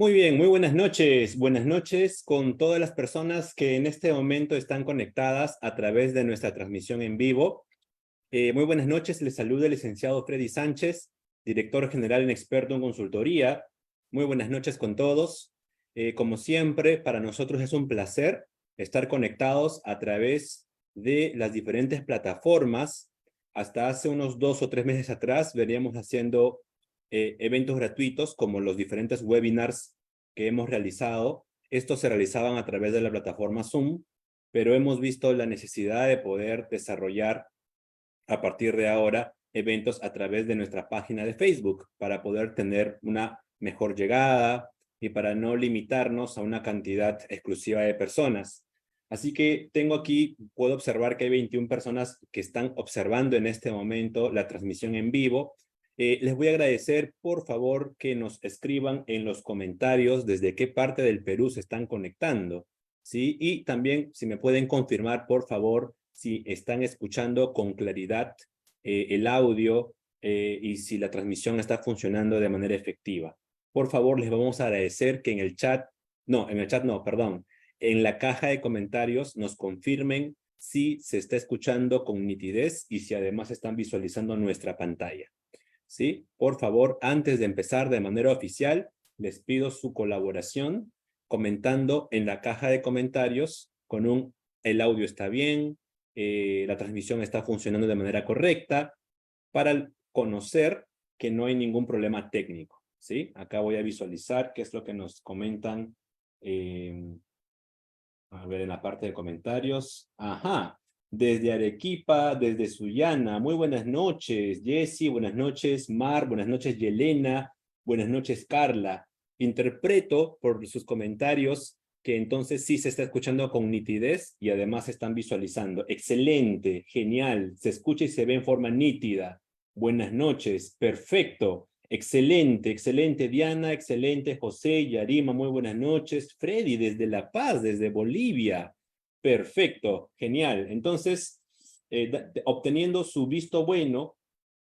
Muy bien, muy buenas noches. Buenas noches con todas las personas que en este momento están conectadas a través de nuestra transmisión en vivo. Muy buenas noches, les saluda el licenciado Freddy Sánchez, director general en experto en consultoría. Muy buenas noches con todos. Como siempre, para nosotros es un placer estar conectados a través de las diferentes plataformas. Hasta hace unos 2 o 3 meses atrás veníamos haciendo eventos gratuitos como los diferentes webinars que hemos realizado. Estos se realizaban a través de la plataforma Zoom, pero hemos visto la necesidad de poder desarrollar a partir de ahora eventos a través de nuestra página de Facebook para poder tener una mejor llegada y para no limitarnos a una cantidad exclusiva de personas. Así que tengo aquí, puedo observar que hay 21 personas que están observando en este momento la transmisión en vivo. Les voy a agradecer, por favor, que nos escriban en los comentarios desde qué parte del Perú se están conectando, ¿sí? Y también, si me pueden confirmar, por favor, si están escuchando con claridad el audio y si la transmisión está funcionando de manera efectiva. Por favor, les vamos a agradecer que en el chat no, perdón, en la caja de comentarios nos confirmen si se está escuchando con nitidez y si además están visualizando nuestra pantalla. ¿Sí? Por favor, antes de empezar de manera oficial, les pido su colaboración comentando en la caja de comentarios con el audio está bien, la transmisión está funcionando de manera correcta, para conocer que no hay ningún problema técnico, ¿sí? Acá voy a visualizar qué es lo que nos comentan, a ver en la parte de comentarios. Ajá, desde Arequipa, desde Sullana, muy buenas noches, Jessy, buenas noches, Mar, buenas noches, Yelena, buenas noches, Carla. Interpreto por sus comentarios que entonces sí se está escuchando con nitidez y además se están visualizando. Excelente, genial, se escucha y se ve en forma nítida. Buenas noches, perfecto. Excelente, excelente, Diana, excelente, José, Yarima, muy buenas noches. Freddy, desde La Paz, desde Bolivia. Perfecto, genial. Entonces, obteniendo su visto bueno,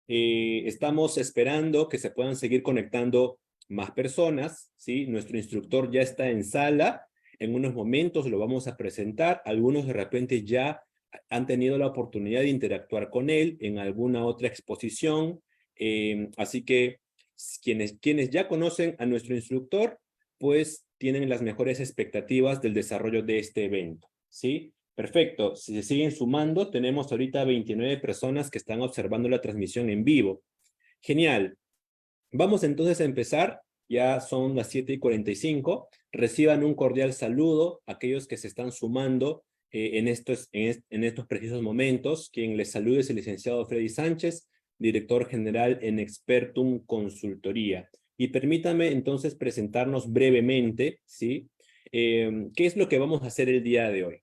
estamos esperando que se puedan seguir conectando más personas, ¿sí? Nuestro instructor ya está en sala. En unos momentos lo vamos a presentar. Algunos de repente ya han tenido la oportunidad de interactuar con él en alguna otra exposición. Así que quienes ya conocen a nuestro instructor, pues tienen las mejores expectativas del desarrollo de este evento, ¿sí? Perfecto, si se siguen sumando, tenemos ahorita 29 personas que están observando la transmisión en vivo. Genial. Vamos entonces a empezar, ya son las 7:45. Reciban un cordial saludo a aquellos que se están sumando en estos precisos momentos. Quien les salude es el licenciado Freddy Sánchez, director general en Expertum Consultoría. Y permítame entonces presentarnos brevemente, ¿sí? ¿Qué es lo que vamos a hacer el día de hoy?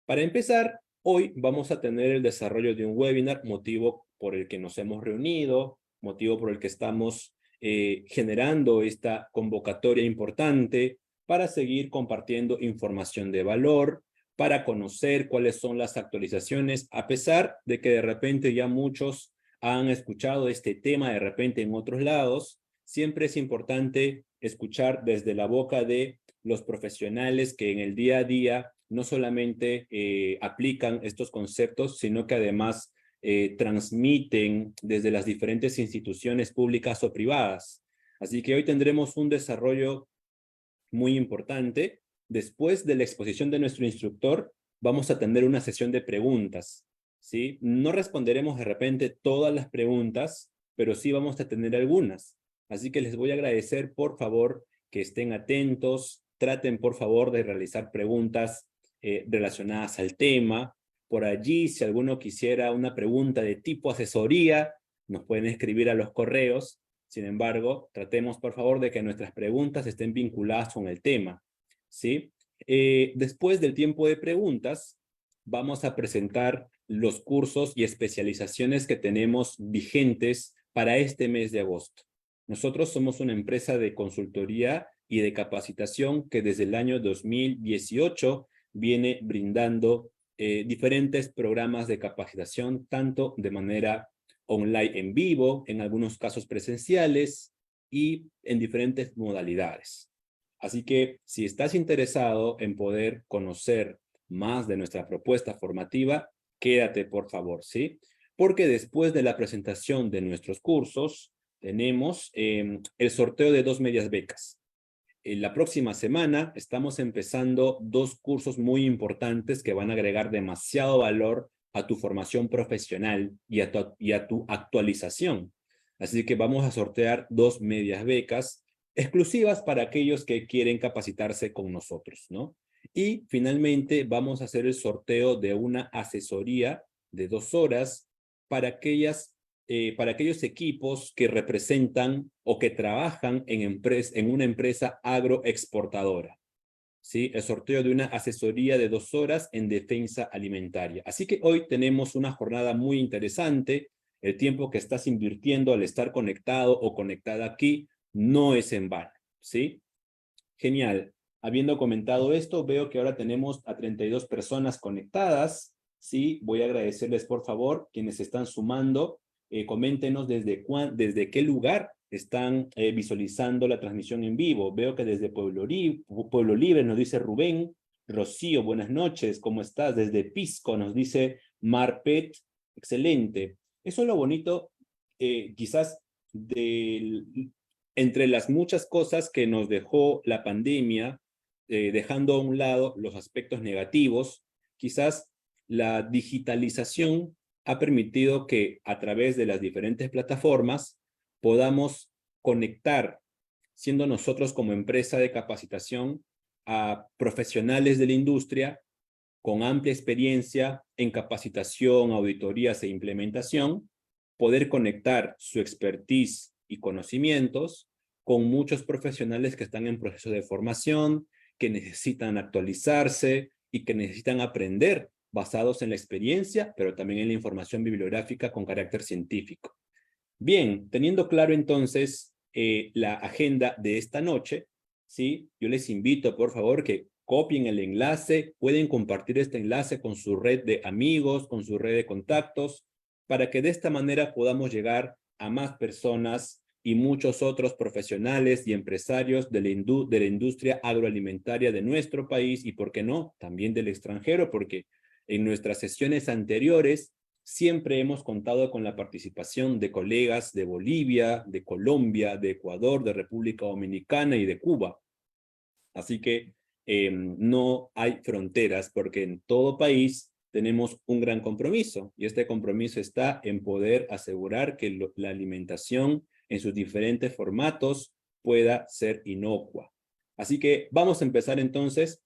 Para empezar, hoy vamos a tener el desarrollo de un webinar, motivo por el que nos hemos reunido, motivo por el que estamos generando esta convocatoria importante para seguir compartiendo información de valor, para conocer cuáles son las actualizaciones, a pesar de que de repente ya muchos han escuchado este tema de repente en otros lados. Siempre es importante escuchar desde la boca de los profesionales que en el día a día no solamente aplican estos conceptos, sino que además transmiten desde las diferentes instituciones públicas o privadas. Así que hoy tendremos un desarrollo muy importante. Después de la exposición de nuestro instructor, vamos a tener una sesión de preguntas, ¿sí? No responderemos de repente todas las preguntas, pero sí vamos a tener algunas. Así que les voy a agradecer, por favor, que estén atentos, traten, por favor, de realizar preguntas relacionadas al tema. Por allí, si alguno quisiera una pregunta de tipo asesoría, nos pueden escribir a los correos. Sin embargo, tratemos, por favor, de que nuestras preguntas estén vinculadas con el tema, ¿sí? Después del tiempo de preguntas, vamos a presentar los cursos y especializaciones que tenemos vigentes para este mes de agosto. Nosotros somos una empresa de consultoría y de capacitación que desde el año 2018 viene brindando diferentes programas de capacitación, tanto de manera online en vivo, en algunos casos presenciales y en diferentes modalidades. Así que si estás interesado en poder conocer más de nuestra propuesta formativa, quédate por favor, ¿sí? Porque después de la presentación de nuestros cursos, tenemos el sorteo de 2 medias becas. En la próxima semana estamos empezando 2 cursos muy importantes que van a agregar demasiado valor a tu formación profesional y a tu actualización. Así que vamos a sortear 2 medias becas exclusivas para aquellos que quieren capacitarse con nosotros, ¿no? Y finalmente vamos a hacer el sorteo de una asesoría de 2 horas para aquellos equipos que representan o que trabajan en una empresa agroexportadora. ¿Sí? El sorteo de una asesoría de 2 horas en defensa alimentaria. Así que hoy tenemos una jornada muy interesante. El tiempo que estás invirtiendo al estar conectado o conectada aquí no es en vano, ¿sí? Genial. Habiendo comentado esto, veo que ahora tenemos a 32 personas conectadas, ¿sí? Voy a agradecerles, por favor, quienes están sumando. Coméntenos desde qué lugar están visualizando la transmisión en vivo. Veo que desde Pueblo Libre nos dice Rubén. Rocío, buenas noches, ¿cómo estás? Desde Pisco nos dice Marpet, excelente. Eso es lo bonito, quizás, entre las muchas cosas que nos dejó la pandemia, dejando a un lado los aspectos negativos, quizás la digitalización ha permitido que a través de las diferentes plataformas podamos conectar, siendo nosotros como empresa de capacitación, a profesionales de la industria con amplia experiencia en capacitación, auditorías e implementación, poder conectar su expertise y conocimientos con muchos profesionales que están en proceso de formación, que necesitan actualizarse y que necesitan aprender basados en la experiencia, pero también en la información bibliográfica con carácter científico. Bien, teniendo claro entonces la agenda de esta noche, ¿sí? Yo les invito, por favor, que copien el enlace, pueden compartir este enlace con su red de amigos, con su red de contactos, para que de esta manera podamos llegar a más personas y muchos otros profesionales y empresarios de la industria agroalimentaria de nuestro país y, ¿por qué no?, también del extranjero, porque en nuestras sesiones anteriores siempre hemos contado con la participación de colegas de Bolivia, de Colombia, de Ecuador, de República Dominicana y de Cuba. Así que no hay fronteras porque en todo país tenemos un gran compromiso y este compromiso está en poder asegurar que la alimentación en sus diferentes formatos pueda ser inocua. Así que vamos a empezar entonces.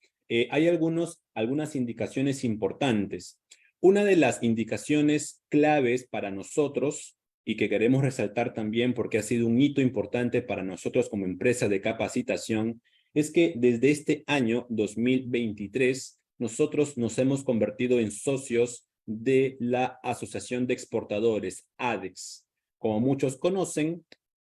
Hay algunas indicaciones importantes. Una de las indicaciones claves para nosotros y que queremos resaltar también porque ha sido un hito importante para nosotros como empresa de capacitación es que desde este año 2023 nosotros nos hemos convertido en socios de la Asociación de Exportadores, ADEX. Como muchos conocen,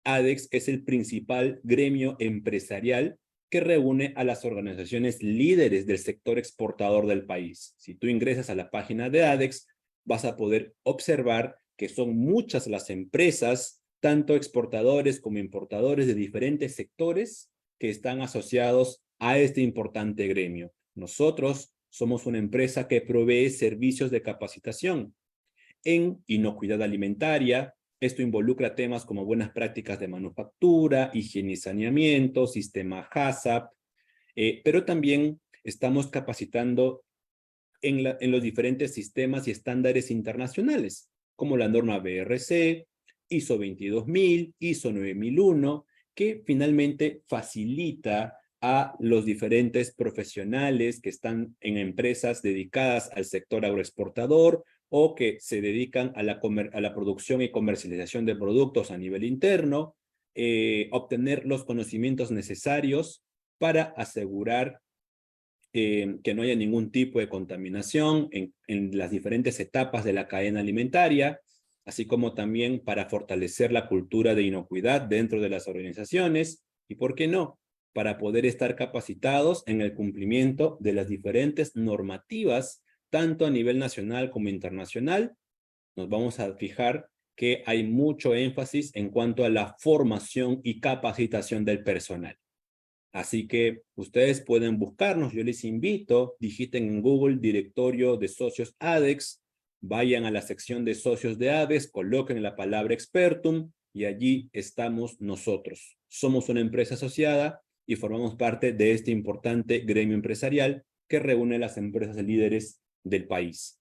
ADEX es el principal gremio empresarial que reúne a las organizaciones líderes del sector exportador del país. Si tú ingresas a la página de ADEX, vas a poder observar que son muchas las empresas, tanto exportadores como importadores de diferentes sectores, que están asociados a este importante gremio. Nosotros somos una empresa que provee servicios de capacitación en inocuidad alimentaria. Esto involucra temas como buenas prácticas de manufactura, higiene y saneamiento, sistema HACCP, pero también estamos capacitando en los diferentes sistemas y estándares internacionales, como la norma BRC, ISO 22000, ISO 9001, que finalmente facilita a los diferentes profesionales que están en empresas dedicadas al sector agroexportador o que se dedican a la producción y comercialización de productos a nivel interno, obtener los conocimientos necesarios para asegurar que no haya ningún tipo de contaminación en las diferentes etapas de la cadena alimentaria, así como también para fortalecer la cultura de inocuidad dentro de las organizaciones y, ¿por qué no?, para poder estar capacitados en el cumplimiento de las diferentes normativas, tanto a nivel nacional como internacional. Nos vamos a fijar que hay mucho énfasis en cuanto a la formación y capacitación del personal. Así que ustedes pueden buscarnos, yo les invito, digiten en Google directorio de socios ADEX, vayan a la sección de socios de ADEX, coloquen la palabra expertum y allí estamos nosotros. Somos una empresa asociada y formamos parte de este importante gremio empresarial que reúne las empresas líderes del país.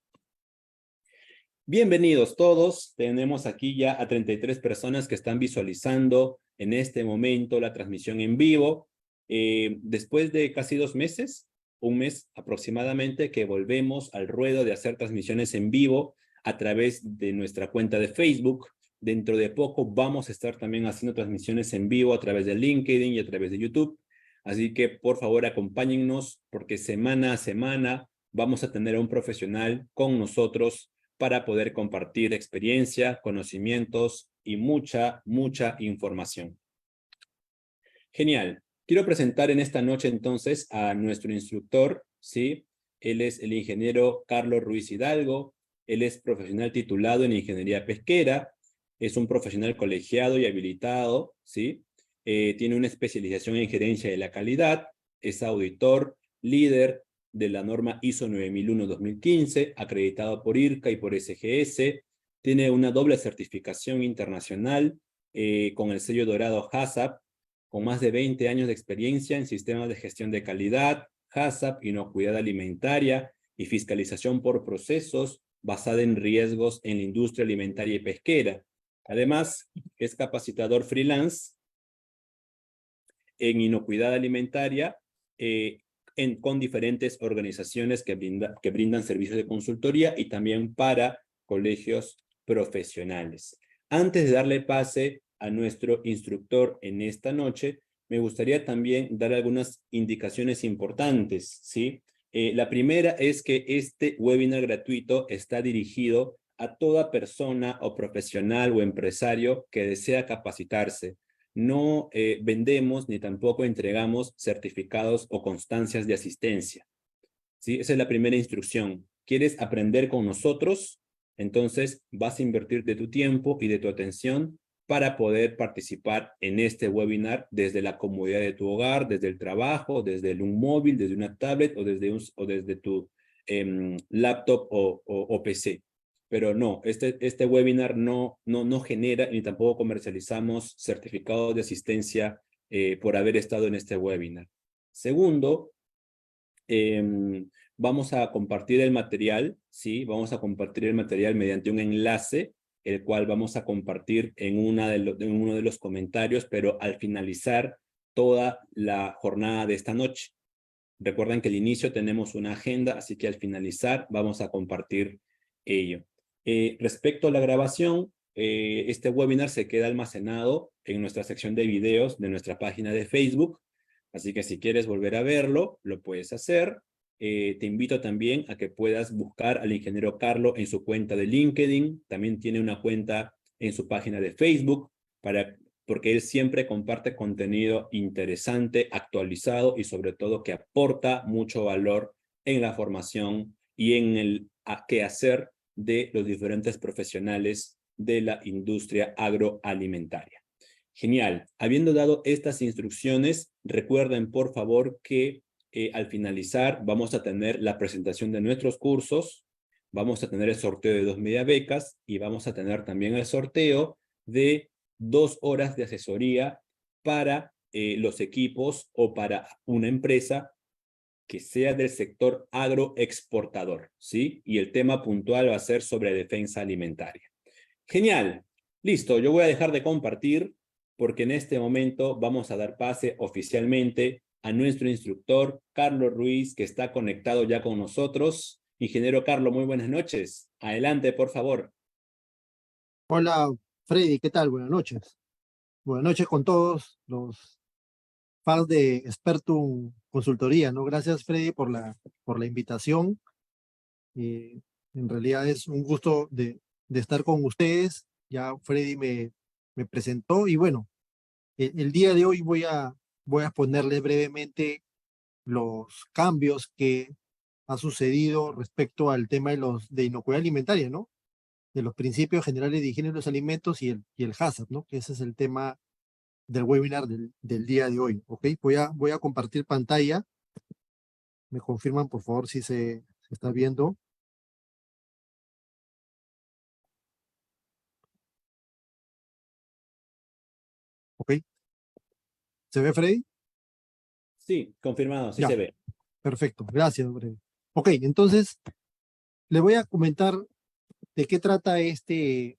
Bienvenidos todos, tenemos aquí ya a 33 personas que están visualizando en este momento la transmisión en vivo. Después de casi 2 meses, un mes aproximadamente, que volvemos al ruedo de hacer transmisiones en vivo a través de nuestra cuenta de Facebook. Dentro de poco vamos a estar también haciendo transmisiones en vivo a través de LinkedIn y a través de YouTube. Así que por favor acompáñennos porque semana a semana vamos a tener a un profesional con nosotros para poder compartir experiencia, conocimientos y mucha información. Genial. Quiero presentar en esta noche entonces a nuestro instructor, ¿sí? Él es el ingeniero Carlos Ruiz Hidalgo. Él es profesional titulado en ingeniería pesquera. Es un profesional colegiado y habilitado, ¿sí? Tiene una especialización en gerencia de la calidad. Es auditor, líder de la norma ISO 9001-2015, acreditado por IRCA y por SGS. Tiene una doble certificación internacional con el sello dorado HACCP, con más de 20 años de experiencia en sistemas de gestión de calidad, HACCP, inocuidad alimentaria y fiscalización por procesos basada en riesgos en la industria alimentaria y pesquera. Además, es capacitador freelance en inocuidad alimentaria con diferentes organizaciones que brindan servicios de consultoría y también para colegios profesionales. Antes de darle pase a nuestro instructor en esta noche, me gustaría también dar algunas indicaciones importantes, ¿sí? La primera es que este webinar gratuito está dirigido a toda persona o profesional o empresario que desea capacitarse. No vendemos ni tampoco entregamos certificados o constancias de asistencia, ¿sí? Esa es la primera instrucción. ¿Quieres aprender con nosotros? Entonces vas a invertir de tu tiempo y de tu atención para poder participar en este webinar desde la comodidad de tu hogar, desde el trabajo, desde un móvil, desde una tablet o desde tu laptop o PC. Pero no, este webinar no genera ni tampoco comercializamos certificados de asistencia por haber estado en este webinar. Segundo, vamos a compartir el material, ¿sí? Vamos a compartir el material mediante un enlace, el cual vamos a compartir en uno de los comentarios, pero al finalizar toda la jornada de esta noche. Recuerden que al inicio tenemos una agenda, así que al finalizar vamos a compartir ello. Respecto a la grabación, este webinar se queda almacenado en nuestra sección de videos de nuestra página de Facebook, así que si quieres volver a verlo, lo puedes hacer. Te invito también a que puedas buscar al ingeniero Carlos en su cuenta de LinkedIn, también tiene una cuenta en su página de Facebook, porque él siempre comparte contenido interesante, actualizado y sobre todo que aporta mucho valor en la formación y en el quehacer de los diferentes profesionales de la industria agroalimentaria. Genial. Habiendo dado estas instrucciones, recuerden por favor que al finalizar vamos a tener la presentación de nuestros cursos, vamos a tener el sorteo de 2 media becas y vamos a tener también el sorteo de 2 horas de asesoría para los equipos o para una empresa que sea del sector agroexportador, ¿sí? Y el tema puntual va a ser sobre defensa alimentaria. Genial. Listo, yo voy a dejar de compartir porque en este momento vamos a dar pase oficialmente a nuestro instructor, Carlos Ruiz, que está conectado ya con nosotros. Ingeniero Carlos, muy buenas noches. Adelante, por favor. Hola Freddy, ¿qué tal? Buenas noches. Buenas noches con todos los fans de Expertum Consultoría, ¿no? Gracias Freddy por la invitación. Eh, en realidad es un gusto de estar con ustedes. Ya Freddy me presentó y bueno, el día de hoy voy a exponerles brevemente los cambios que ha sucedido respecto al tema de inocuidad alimentaria, ¿no? De los principios generales de higiene de los alimentos y el HACCP, ¿no? Que ese es el tema del webinar del día de hoy, ¿ok? Voy a compartir pantalla. Me confirman, por favor, si se está viendo. ¿Ok? ¿Se ve, Freddy? Sí, confirmado, sí Ya, se ve. perfecto. Gracias, Freddy. Ok, entonces le voy a comentar de qué trata de este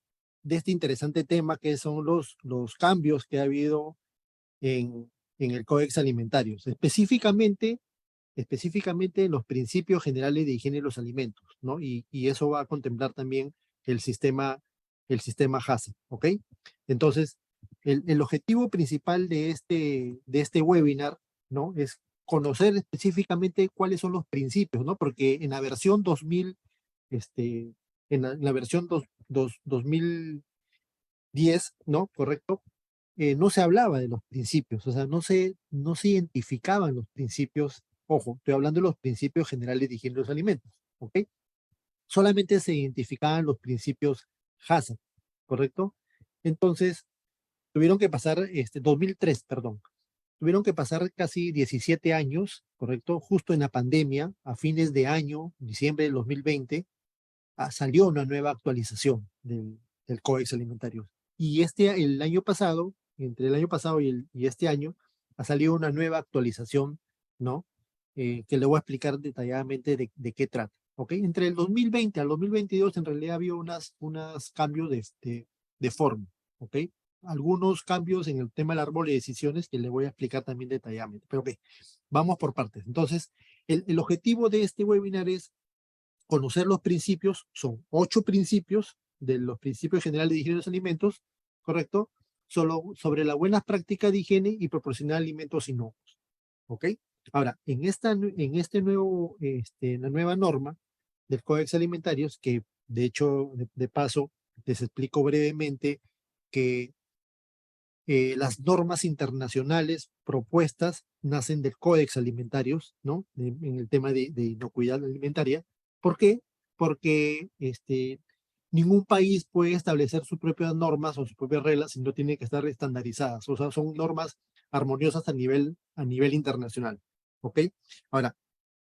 interesante tema, que son los cambios que ha habido en el Códex Alimentarios, específicamente los principios generales de higiene de los alimentos, ¿no? Y eso va a contemplar también el sistema, el sistema HACCP, ¿ok? Entonces, el objetivo principal de este webinar, ¿no? Es conocer específicamente cuáles son los principios, ¿no? Porque en la versión 2000, en la versión 2010, ¿no? Correcto, no se hablaba de los principios, o sea, no se identificaban los principios, ojo, estoy hablando de los principios generales de higiene de los alimentos, ¿ok? Solamente se identificaban los principios HACCP, ¿correcto? Entonces, tuvieron que pasar, 2003, perdón, tuvieron que pasar casi 17 años, ¿correcto? Justo en la pandemia, a fines de año, diciembre del 2020, salió una nueva actualización del Códex Alimentario. Y el año pasado, entre el año pasado y este año, ha salido una nueva actualización, ¿no? Que le voy a explicar detalladamente de qué trata. ¿Ok? Entre el 2020 al 2022, en realidad había unos cambios de forma. ¿Ok? Algunos cambios en el tema del árbol de decisiones que le voy a explicar también detalladamente. Pero ok, vamos por partes. Entonces, el objetivo de este webinar es conocer los principios, son 8 principios de los principios generales de higiene de los alimentos, ¿correcto? Solo sobre las buenas prácticas de higiene y proporcionar alimentos inocuos, ¿ok? Ahora, la nueva norma del Códex Alimentarios, que de hecho, de paso, les explico brevemente que las normas internacionales propuestas nacen del Códex Alimentarios, ¿no? En el tema de inocuidad alimentaria. ¿Por qué? Porque ningún país puede establecer sus propias normas o sus propias reglas si no tienen que estar estandarizadas. O sea, son normas armoniosas a nivel internacional. ¿Ok? Ahora,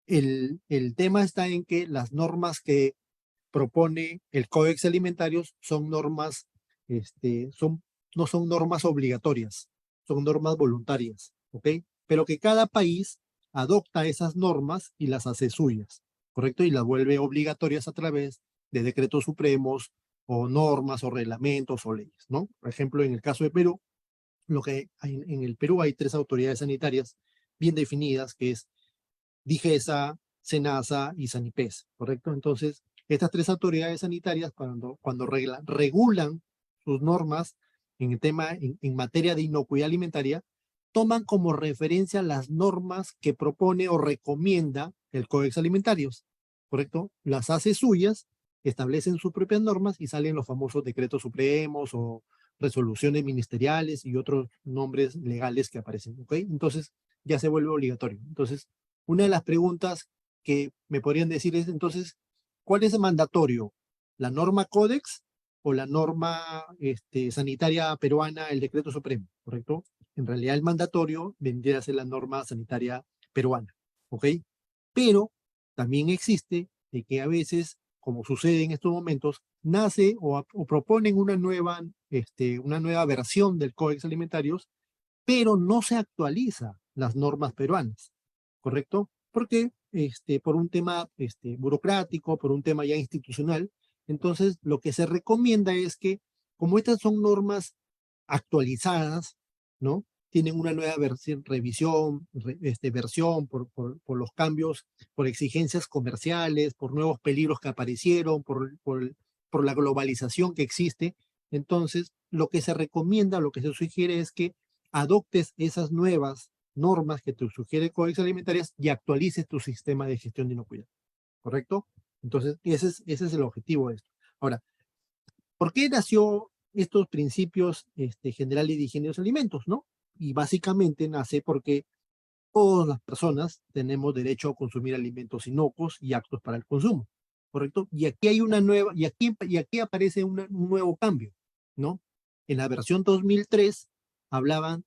el tema está en que las normas que propone el Códex Alimentarios son normas, son, no son normas obligatorias, son normas voluntarias, ¿ok? Pero que cada país adopta esas normas y las hace suyas, ¿correcto? Y las vuelve obligatorias a través de decretos supremos o normas o reglamentos o leyes, ¿no? Por ejemplo, en el caso de Perú, lo que hay, en el Perú hay 3 autoridades sanitarias bien definidas, que es DIGESA, SENASA y SANIPES, ¿correcto? Entonces, estas 3 autoridades sanitarias, cuando regulan sus normas en el tema, en materia de inocuidad alimentaria, toman como referencia las normas que propone o recomienda el Códex Alimentarios, ¿correcto? Las hace suyas, establecen sus propias normas y salen los famosos decretos supremos o resoluciones ministeriales y otros nombres legales que aparecen, ¿ok? Entonces, ya se vuelve obligatorio. Entonces, una de las preguntas que me podrían decir es entonces, ¿cuál es el mandatorio? ¿La norma Códex o la norma sanitaria peruana, el decreto supremo? ¿Correcto? En realidad el mandatorio vendría a ser la norma sanitaria peruana, ¿ok? Pero también existe de que a veces, como sucede en estos momentos, nace o proponen una nueva versión del Códex Alimentarios, pero no se actualiza las normas peruanas, ¿correcto? Porque por un tema burocrático, por un tema ya institucional, entonces lo que se recomienda es que, como estas son normas actualizadas, ¿no? Tienen una nueva revisión, versión por los cambios, por exigencias comerciales, por nuevos peligros que aparecieron, por la globalización que existe. Entonces, lo que se recomienda, lo que se sugiere es que adoptes esas nuevas normas que te sugiere el Códex Alimentarias y actualices tu sistema de gestión de inocuidad, ¿correcto? Entonces, ese es el objetivo de esto. Ahora, ¿por qué nació estos principios generales de higiene de los alimentos, no? Y básicamente nace porque todas las personas tenemos derecho a consumir alimentos inocuos y aptos para el consumo, ¿correcto? Y aquí hay una nueva, y aquí aparece un nuevo cambio, ¿no? En la versión 2003 hablaban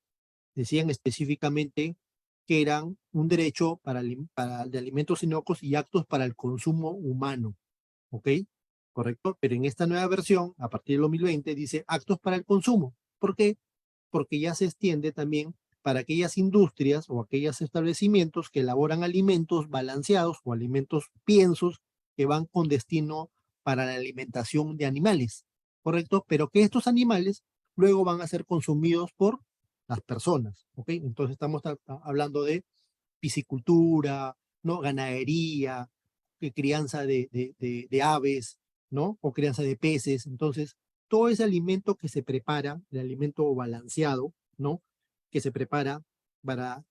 decían específicamente que eran un derecho de alimentos inocuos y aptos para el consumo humano, ¿ok? ¿Correcto? Pero en esta nueva versión, a partir del 2020, dice aptos para el consumo. ¿Por qué? Porque ya se extiende también para aquellas industrias o aquellos establecimientos que elaboran alimentos balanceados o alimentos piensos que van con destino para la alimentación de animales, ¿correcto? Pero que estos animales luego van a ser consumidos por las personas, ¿ok? Entonces estamos hablando de piscicultura, ¿no? Ganadería, crianza de aves, ¿no? O crianza de peces. Entonces, todo ese alimento que se prepara, el alimento balanceado, ¿no? Que se prepara para,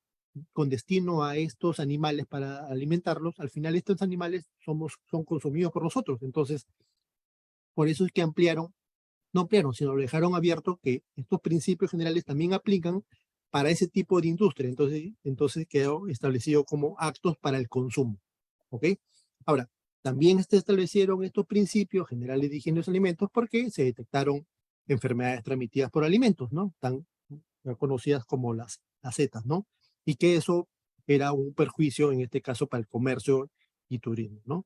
con destino a estos animales para alimentarlos, al final estos animales son consumidos por nosotros. Entonces, por eso es que no ampliaron, sino lo dejaron abierto que estos principios generales también aplican para ese tipo de industria. Entonces quedó establecido como actos para el consumo. ¿Ok? Ahora, también se establecieron estos principios generales de higiene de los alimentos porque se detectaron enfermedades transmitidas por alimentos, ¿no? Tan conocidas como las zetas, ¿no? Y que eso era un perjuicio, en este caso, para el comercio y turismo, ¿no?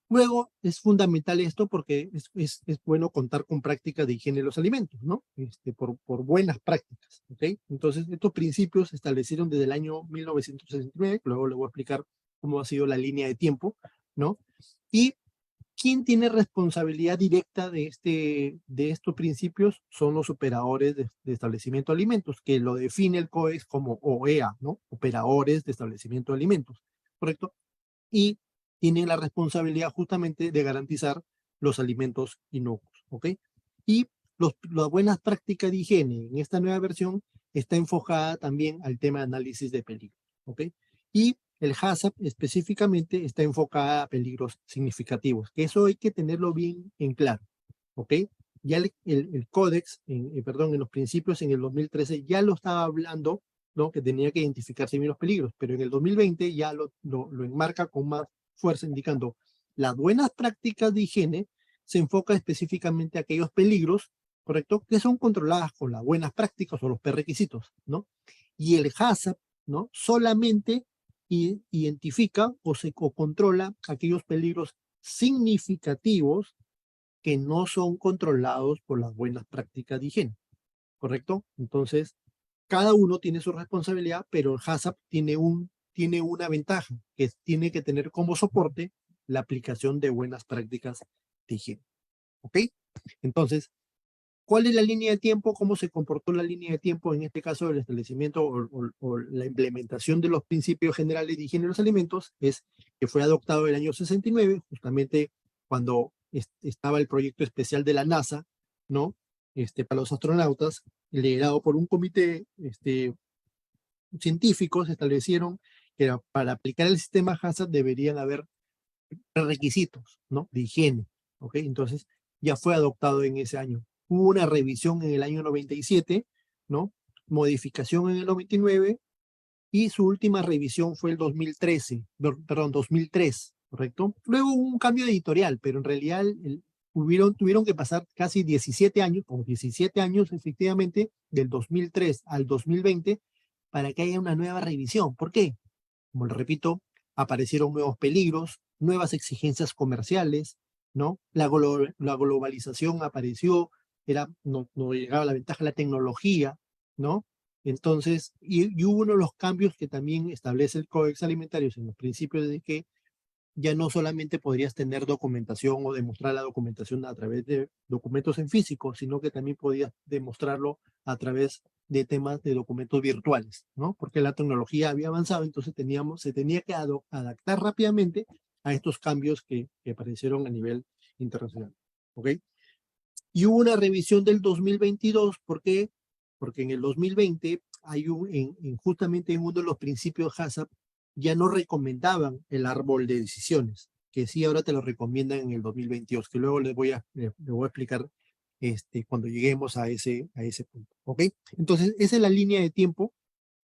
Luego, es fundamental esto porque es bueno contar con prácticas de higiene de los alimentos, ¿no? Por buenas prácticas, ¿ok? Entonces, estos principios se establecieron desde el año 1969, luego le voy a explicar cómo ha sido la línea de tiempo, ¿no? Y ¿quién tiene responsabilidad directa de estos principios? Son los operadores de establecimiento de alimentos, que lo define el COEX como OEA, ¿no? Operadores de establecimiento de alimentos, ¿correcto? Y tienen la responsabilidad justamente de garantizar los alimentos inocuos, ¿ok? Y las buenas prácticas de higiene en esta nueva versión está enfocada también al tema de análisis de peligro, ¿ok? Y el HACCP específicamente está enfocada a peligros significativos, que eso hay que tenerlo bien en claro, ¿ok? Ya el códex, perdón, en los principios en el 2013 ya lo estaba hablando, ¿no? Que tenía que identificarse bien los peligros, pero en el 2020 ya lo enmarca con más fuerza, indicando las buenas prácticas de higiene se enfoca específicamente a aquellos peligros, ¿correcto? Que son controladas con las buenas prácticas o los prerequisitos, ¿no? Y el HACCP, ¿no? Solamente identifica o controla aquellos peligros significativos que no son controlados por las buenas prácticas de higiene, ¿correcto? Entonces, cada uno tiene su responsabilidad, pero el HACCP tiene una ventaja, que tiene que tener como soporte la aplicación de buenas prácticas de higiene, ¿ok? Entonces, ¿cuál es la línea de tiempo? ¿Cómo se comportó la línea de tiempo en este caso del establecimiento o la implementación de los principios generales de higiene de los alimentos? Es que fue adoptado en el año 69, justamente cuando estaba el proyecto especial de la NASA, ¿no? Para los astronautas, liderado por un comité científico, se establecieron que para aplicar el sistema HACCP deberían haber requisitos, ¿no? De higiene, ¿ok? Entonces, ya fue adoptado en ese año. Hubo una revisión en el año 97, ¿no? Modificación en el 99 y su última revisión fue el 2013, perdón, 2003, ¿correcto? Luego hubo un cambio editorial, pero en realidad tuvieron que pasar casi 17 años, o 17 años efectivamente, del 2003 al 2020, para que haya una nueva revisión. ¿Por qué? Como le repito, aparecieron nuevos peligros, nuevas exigencias comerciales, ¿no? La globalización apareció, no llegaba la ventaja de la tecnología, ¿no? Entonces, y hubo uno de los cambios que también establece el Códex Alimentario en los principios de que ya no solamente podrías tener documentación o demostrar la documentación a través de documentos en físico, sino que también podías demostrarlo a través de temas de documentos virtuales, ¿no? Porque la tecnología había avanzado, entonces se tenía que adaptar rápidamente a estos cambios que aparecieron a nivel internacional, ¿ok? Y hubo una revisión del 2022, ¿por qué? Porque en el 2020, justamente en uno de los principios HACCP, ya no recomendaban el árbol de decisiones, que sí ahora te lo recomiendan en el 2022, que luego les voy a explicar cuando lleguemos a ese punto. ¿Ok? Entonces, esa es la línea de tiempo,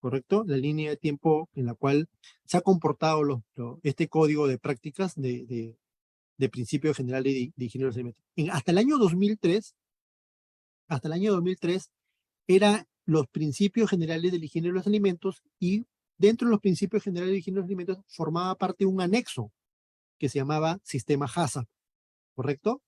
¿correcto? La línea de tiempo en la cual se ha comportado este código de prácticas de principio general de higiene de los alimentos. Hasta el año 2003 era los principios generales de la higiene de los alimentos, y dentro de los principios generales de la higiene de los alimentos formaba parte un anexo que se llamaba sistema HACCP, ¿correcto?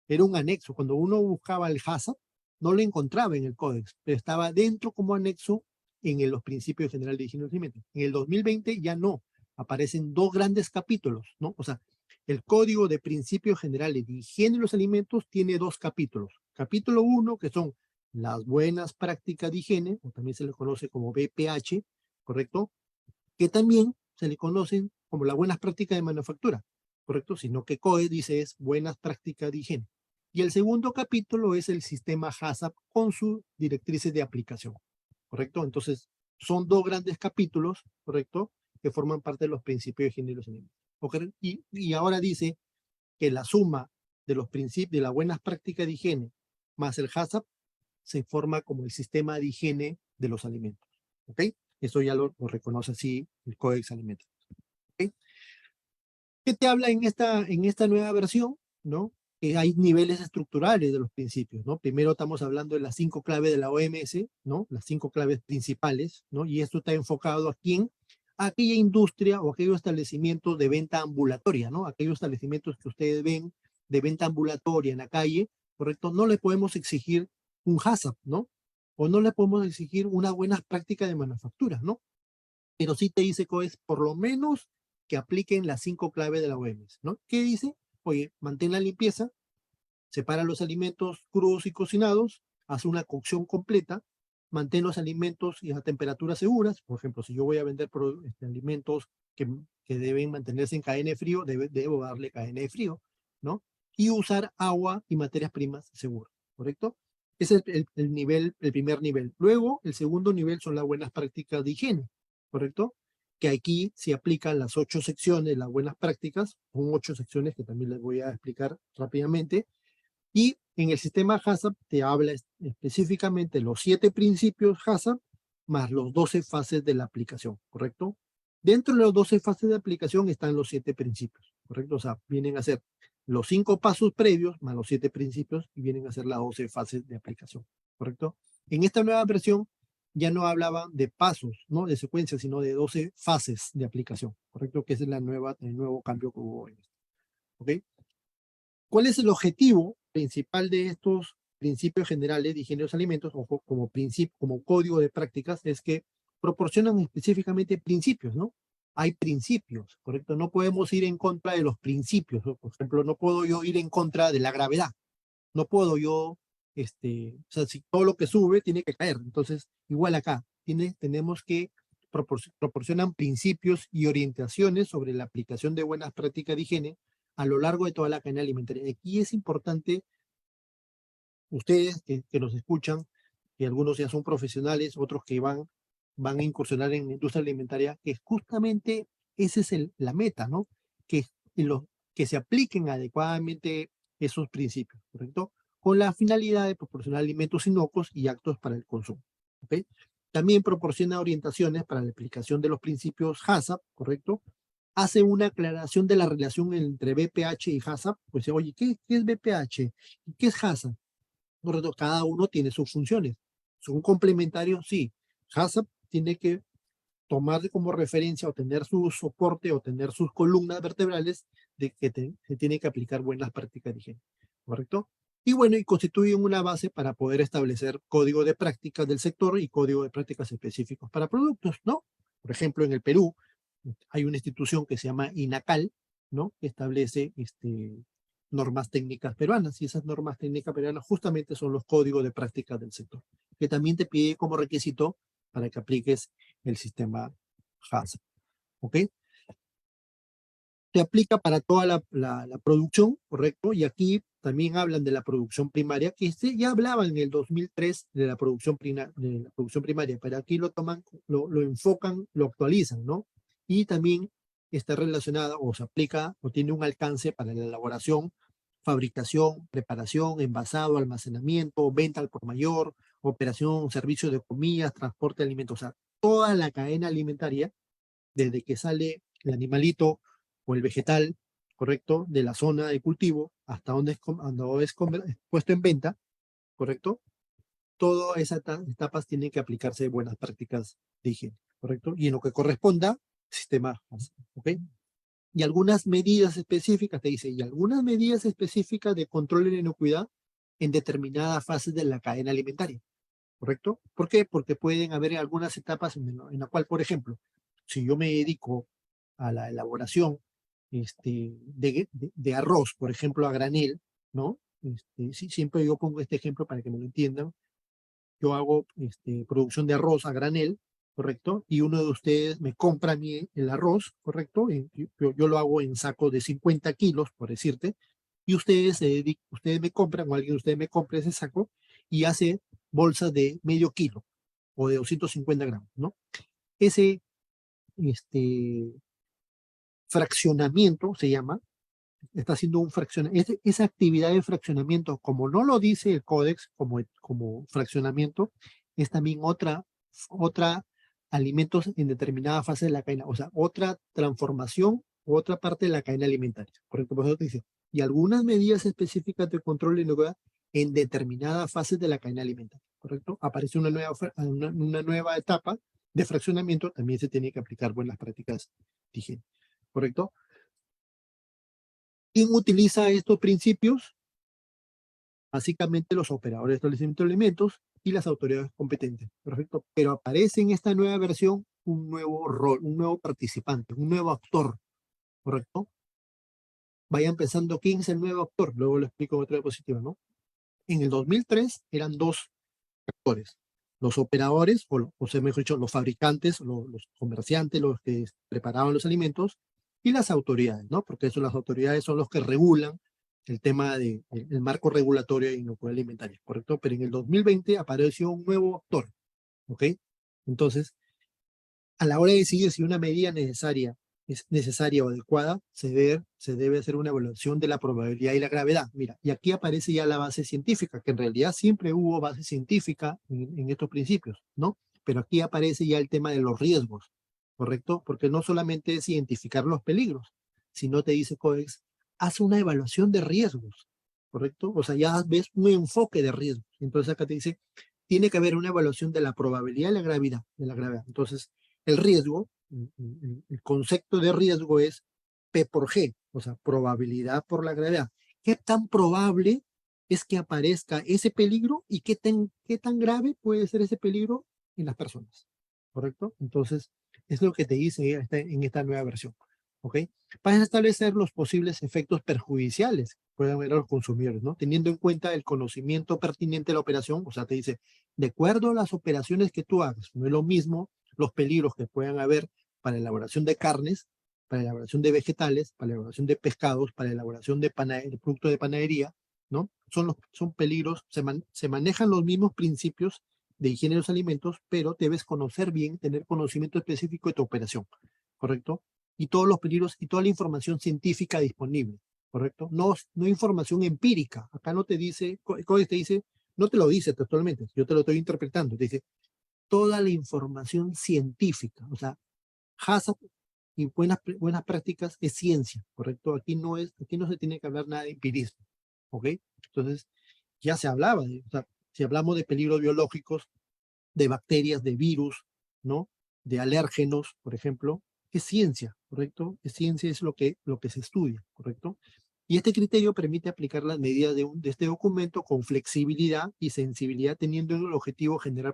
Era un anexo. Cuando uno buscaba el HACCP, no lo encontraba en el códex, pero estaba dentro como anexo en los principios generales de higiene de los alimentos. En el 2020 ya no, aparecen dos grandes capítulos, ¿no? O sea, el Código de Principios Generales de Higiene de los Alimentos tiene dos capítulos. Capítulo 1, que son las buenas prácticas de higiene, o también se le conoce como BPH, ¿correcto? Que también se le conocen como las buenas prácticas de manufactura, ¿correcto? Sino que COE dice es buenas prácticas de higiene. Y el segundo capítulo es el sistema HACCP con sus directrices de aplicación, ¿correcto? Entonces, son dos grandes capítulos, ¿correcto? Que forman parte de los principios de higiene de los alimentos. Y ahora dice que la suma de los principios, de las buenas prácticas de higiene más el HACCP se forma como el sistema de higiene de los alimentos, ¿ok? Eso ya lo reconoce así el Códex Alimentario, ¿ok? ¿Qué te habla en esta nueva versión? ¿No? Hay niveles estructurales de los principios, ¿no? Primero estamos hablando de las 5 claves de la OMS, ¿no? Las 5 claves principales, ¿no? Y esto está enfocado aquí en aquella industria o aquellos establecimientos de venta ambulatoria, ¿no? Aquellos establecimientos que ustedes ven de venta ambulatoria en la calle, ¿correcto? No le podemos exigir un HACCP, ¿no? O no le podemos exigir una buena práctica de manufactura, ¿no? Pero sí te dice que es por lo menos que apliquen las 5 claves de la OMS, ¿no? ¿Qué dice? Oye, mantén la limpieza, separa los alimentos crudos y cocinados, haz una cocción completa, mantén los alimentos y a temperaturas seguras. Por ejemplo, si yo voy a vender alimentos que deben mantenerse en cadena de frío, debo darle cadena de frío, ¿no? Y usar agua y materias primas seguras, ¿correcto? Ese es el nivel, el primer nivel. Luego, el segundo nivel son las buenas prácticas de higiene, ¿correcto? Que aquí se aplican las 8 secciones, las buenas prácticas, son 8 secciones que también les voy a explicar rápidamente. Y en el sistema HACCP te habla específicamente los 7 principios HACCP más los 12 fases de la aplicación, ¿correcto? Dentro de los 12 fases de aplicación están los 7 principios, ¿correcto? O sea, vienen a ser los 5 pasos previos más los 7 principios y vienen a ser las 12 fases de aplicación, ¿correcto? En esta nueva versión ya no hablaban de pasos, ¿no? De secuencia, sino de 12 fases de aplicación, ¿correcto? Que ese es el nuevo cambio que hubo en esto, ¿ok? ¿Cuál es el objetivo principal de estos principios generales de higiene de los alimentos, o como principio, como código de prácticas? Es que proporcionan específicamente principios, ¿no? Hay principios, ¿correcto? No podemos ir en contra de los principios, ¿no? Por ejemplo, no puedo yo ir en contra de la gravedad. No puedo yo, o sea, si todo lo que sube tiene que caer. Entonces, igual acá, tenemos que proporcionan principios y orientaciones sobre la aplicación de buenas prácticas de higiene a lo largo de toda la cadena alimentaria. Aquí es importante, ustedes que nos escuchan, que algunos ya son profesionales, otros que van a incursionar en la industria alimentaria, que justamente esa es la meta, ¿no? Que, que se apliquen adecuadamente esos principios, ¿correcto? Con la finalidad de proporcionar alimentos inocuos y aptos para el consumo, ¿ok? También proporciona orientaciones para la aplicación de los principios HACCP, ¿correcto? Hace una aclaración de la relación entre BPH y HACCP, pues oye, ¿qué es BPH? ¿Y qué es HACCP? Correcto, cada uno tiene sus funciones. ¿Son complementarios? Sí. HACCP tiene que tomar como referencia o tener su soporte o tener sus columnas vertebrales de que se tiene que aplicar buenas prácticas de higiene, ¿correcto? Y bueno, y constituyen una base para poder establecer código de prácticas del sector y código de prácticas específicos para productos, ¿no? Por ejemplo, en el Perú hay una institución que se llama INACAL, ¿no? Que establece normas técnicas peruanas, y esas normas técnicas peruanas justamente son los códigos de prácticas del sector, que también te pide como requisito para que apliques el sistema HACCP, ¿ok? Te aplica para toda la producción, ¿correcto? Y aquí también hablan de la producción primaria, que ya hablaban en el 2003 de la producción, primaria, pero aquí lo toman, lo enfocan, lo actualizan, ¿no? Y también está relacionada o se aplica o tiene un alcance para la elaboración, fabricación, preparación, envasado, almacenamiento, venta al por mayor, operación, servicio de comidas, transporte de alimentos, o sea, toda la cadena alimentaria, desde que sale el animalito o el vegetal, ¿correcto? De la zona de cultivo hasta donde es puesto en venta, ¿correcto? todas esas etapas tienen que aplicarse buenas prácticas de higiene, ¿correcto? Y en lo que corresponda, sistema HACCP, ¿ok? Y algunas medidas específicas, te dice, y algunas medidas específicas de control de la inocuidad en determinadas fases de la cadena alimentaria, ¿correcto? ¿Por qué? Porque pueden haber algunas etapas en la cual, por ejemplo, si yo me dedico a la elaboración de arroz, por ejemplo, a granel, ¿no? Sí, siempre yo pongo este ejemplo para que me lo entiendan. Yo hago producción de arroz a granel, ¿correcto? Y uno de ustedes me compra a mí el arroz, ¿correcto? Y yo lo hago en sacos de 50 kilos, por decirte, y ustedes me compran, o alguien de ustedes me compra ese saco y hace bolsas de medio kilo o de 250 gramos, ¿no? Ese este, fraccionamiento se llama, está haciendo un fraccionamiento, esa actividad de fraccionamiento, como no lo dice el códex como fraccionamiento, es también otra alimentos en determinada fase de la cadena, o sea, otra transformación, otra parte de la cadena alimentaria. Correcto, por eso te dice, y algunas medidas específicas de control de inocuidad en determinadas fases de la cadena alimentaria. Correcto, aparece una nueva etapa de fraccionamiento, también se tiene que aplicar buenas prácticas de higiene. Correcto. ¿Quién utiliza estos principios? Básicamente los operadores de establecimiento de alimentos y las autoridades competentes. Perfecto. Pero aparece en esta nueva versión un nuevo rol, un nuevo participante, un nuevo actor. ¿Correcto? Vayan pensando quién es el nuevo actor. Luego lo explico en otra diapositiva, ¿no? En el 2003 eran dos actores. Los operadores, o sea, mejor dicho, los fabricantes, los comerciantes, los que preparaban los alimentos, y las autoridades, ¿no? Porque eso, las autoridades son los que regulan el tema del marco regulatorio de inocuidad alimentaria, ¿correcto? Pero en el 2020 apareció un nuevo actor, ¿ok? Entonces, a la hora de decidir si una medida necesaria es necesaria o adecuada, se debe hacer una evaluación de la probabilidad y la gravedad. Mira, y aquí aparece ya la base científica, que en realidad siempre hubo base científica en estos principios, ¿no? Pero aquí aparece ya el tema de los riesgos, ¿correcto? Porque no solamente es identificar los peligros, sino te dice Codex, haz una evaluación de riesgos, ¿correcto? O sea, ya ves un enfoque de riesgos. Entonces acá te dice, tiene que haber una evaluación de la probabilidad y la gravedad, de la gravedad. Entonces, el riesgo, el concepto de riesgo es P por G, o sea, probabilidad por la gravedad. ¿Qué tan probable es que aparezca ese peligro y qué tan grave puede ser ese peligro en las personas? ¿Correcto? Entonces, es lo que te dice en esta nueva versión. ¿Ok? Para establecer los posibles efectos perjudiciales que pueden haber a los consumidores, ¿no? Teniendo en cuenta el conocimiento pertinente de la operación, o sea, te dice, de acuerdo a las operaciones que tú hagas, no es lo mismo los peligros que puedan haber para la elaboración de carnes, para la elaboración de vegetales, para la elaboración de pescados, para la elaboración de productos de panadería, ¿no? Son peligros, se manejan los mismos principios de higiene de los alimentos, pero debes conocer bien, tener conocimiento específico de tu operación, ¿correcto? Y todos los peligros y toda la información científica disponible, ¿correcto? No información empírica. Acá no te dice, Codex te dice, no te lo dice textualmente, yo te lo estoy interpretando, te dice, toda la información científica, o sea, HACCP y buenas prácticas es ciencia, ¿correcto? Aquí no se tiene que hablar nada de empirismo, ¿ok? Entonces, ya se hablaba, o sea, si hablamos de peligros biológicos, de bacterias, de virus, ¿no? De alérgenos, por ejemplo, es ciencia, ¿correcto? Es ciencia, es lo que se estudia, ¿correcto? Y este criterio permite aplicar las medidas de este documento con flexibilidad y sensibilidad, teniendo el objetivo de generar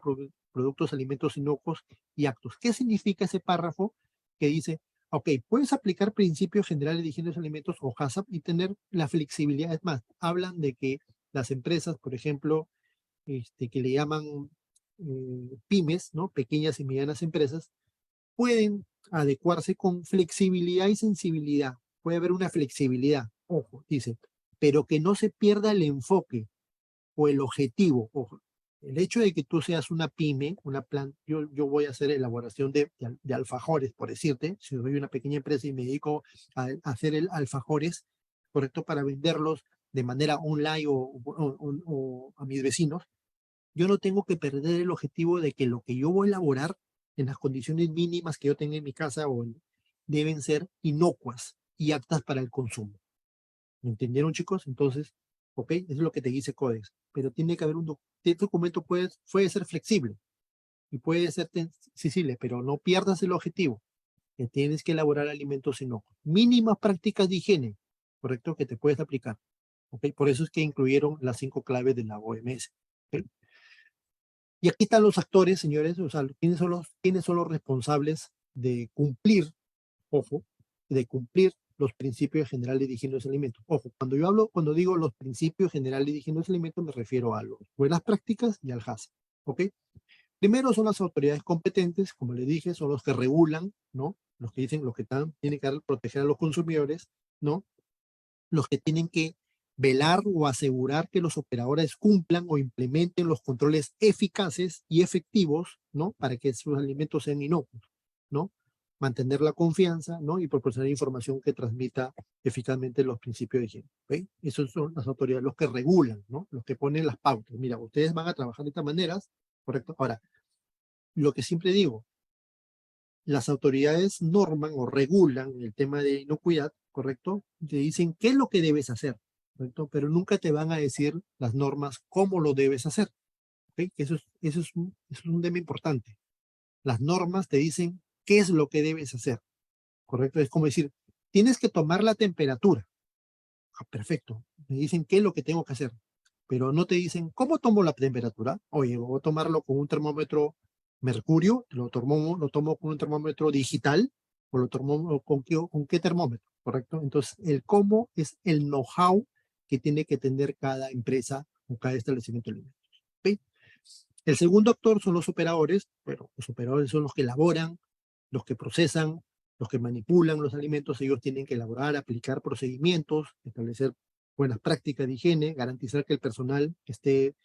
productos, alimentos inocuos y actos. ¿Qué significa ese párrafo que dice, ok, puedes aplicar principios generales de higiene de los alimentos o HACCP y tener la flexibilidad? Es más, hablan de que las empresas, por ejemplo, que le llaman pymes, ¿no? Pequeñas y medianas empresas, pueden adecuarse con flexibilidad y sensibilidad. Puede haber una flexibilidad, ojo, dice, pero que no se pierda el enfoque o el objetivo. Ojo, el hecho de que tú seas una pyme, yo voy a hacer elaboración de alfajores, por decirte, si soy una pequeña empresa y me dedico a hacer alfajores, correcto, para venderlos de manera online o a mis vecinos, yo no tengo que perder el objetivo de que lo que yo voy a elaborar en las condiciones mínimas que yo tenga en mi casa deben ser inocuas y aptas para el consumo. ¿Me entendieron, chicos? Entonces, ¿ok? Eso es lo que te dice Codex. Pero tiene que haber este documento puede ser flexible y puede ser sensible, pero no pierdas el objetivo, que tienes que elaborar alimentos inocuos. Mínimas prácticas de higiene, ¿correcto? Que te puedes aplicar, ¿ok? Por eso es que incluyeron las 5 claves de la OMS. ¿Ok? Y aquí están los actores, señores, o sea, quiénes son los responsables de cumplir, ojo, de cumplir los principios generales de higiene de los alimentos. Ojo, cuando digo los principios generales de higiene de los alimentos, me refiero a las buenas prácticas y al HACCP, ¿ok? Primero son las autoridades competentes, como les dije, son los que regulan, ¿no? Los que dicen, los que tienen que proteger a los consumidores, ¿no? Los que tienen que velar o asegurar que los operadores cumplan o implementen los controles eficaces y efectivos, ¿no? Para que sus alimentos sean inocuos, ¿no? Mantener la confianza, ¿no? Y proporcionar información que transmita eficazmente los principios de higiene, ¿ok? Esos son las autoridades, los que regulan, ¿no? Los que ponen las pautas. Mira, ustedes van a trabajar de estas maneras, ¿correcto? Ahora, lo que siempre digo, las autoridades norman o regulan el tema de inocuidad, ¿correcto? Te dicen qué es lo que debes hacer, ¿correcto? Pero nunca te van a decir las normas cómo lo debes hacer, ¿ok? Eso es un tema importante. Las normas te dicen qué es lo que debes hacer, ¿correcto? Es como decir, tienes que tomar la temperatura. Ah, perfecto. Me dicen qué es lo que tengo que hacer, pero no te dicen cómo tomo la temperatura. Oye, voy a tomarlo con un termómetro mercurio, lo tomo con un termómetro digital, o lo tomo con qué termómetro, ¿correcto? Entonces, el cómo es el know-how que tiene que tener cada empresa o cada establecimiento de alimentos. ¿Ok? El segundo actor son los operadores. Bueno, los operadores son los que elaboran, los que procesan, los que manipulan los alimentos. Ellos tienen que elaborar, aplicar procedimientos, establecer buenas prácticas de higiene, garantizar que el personal esté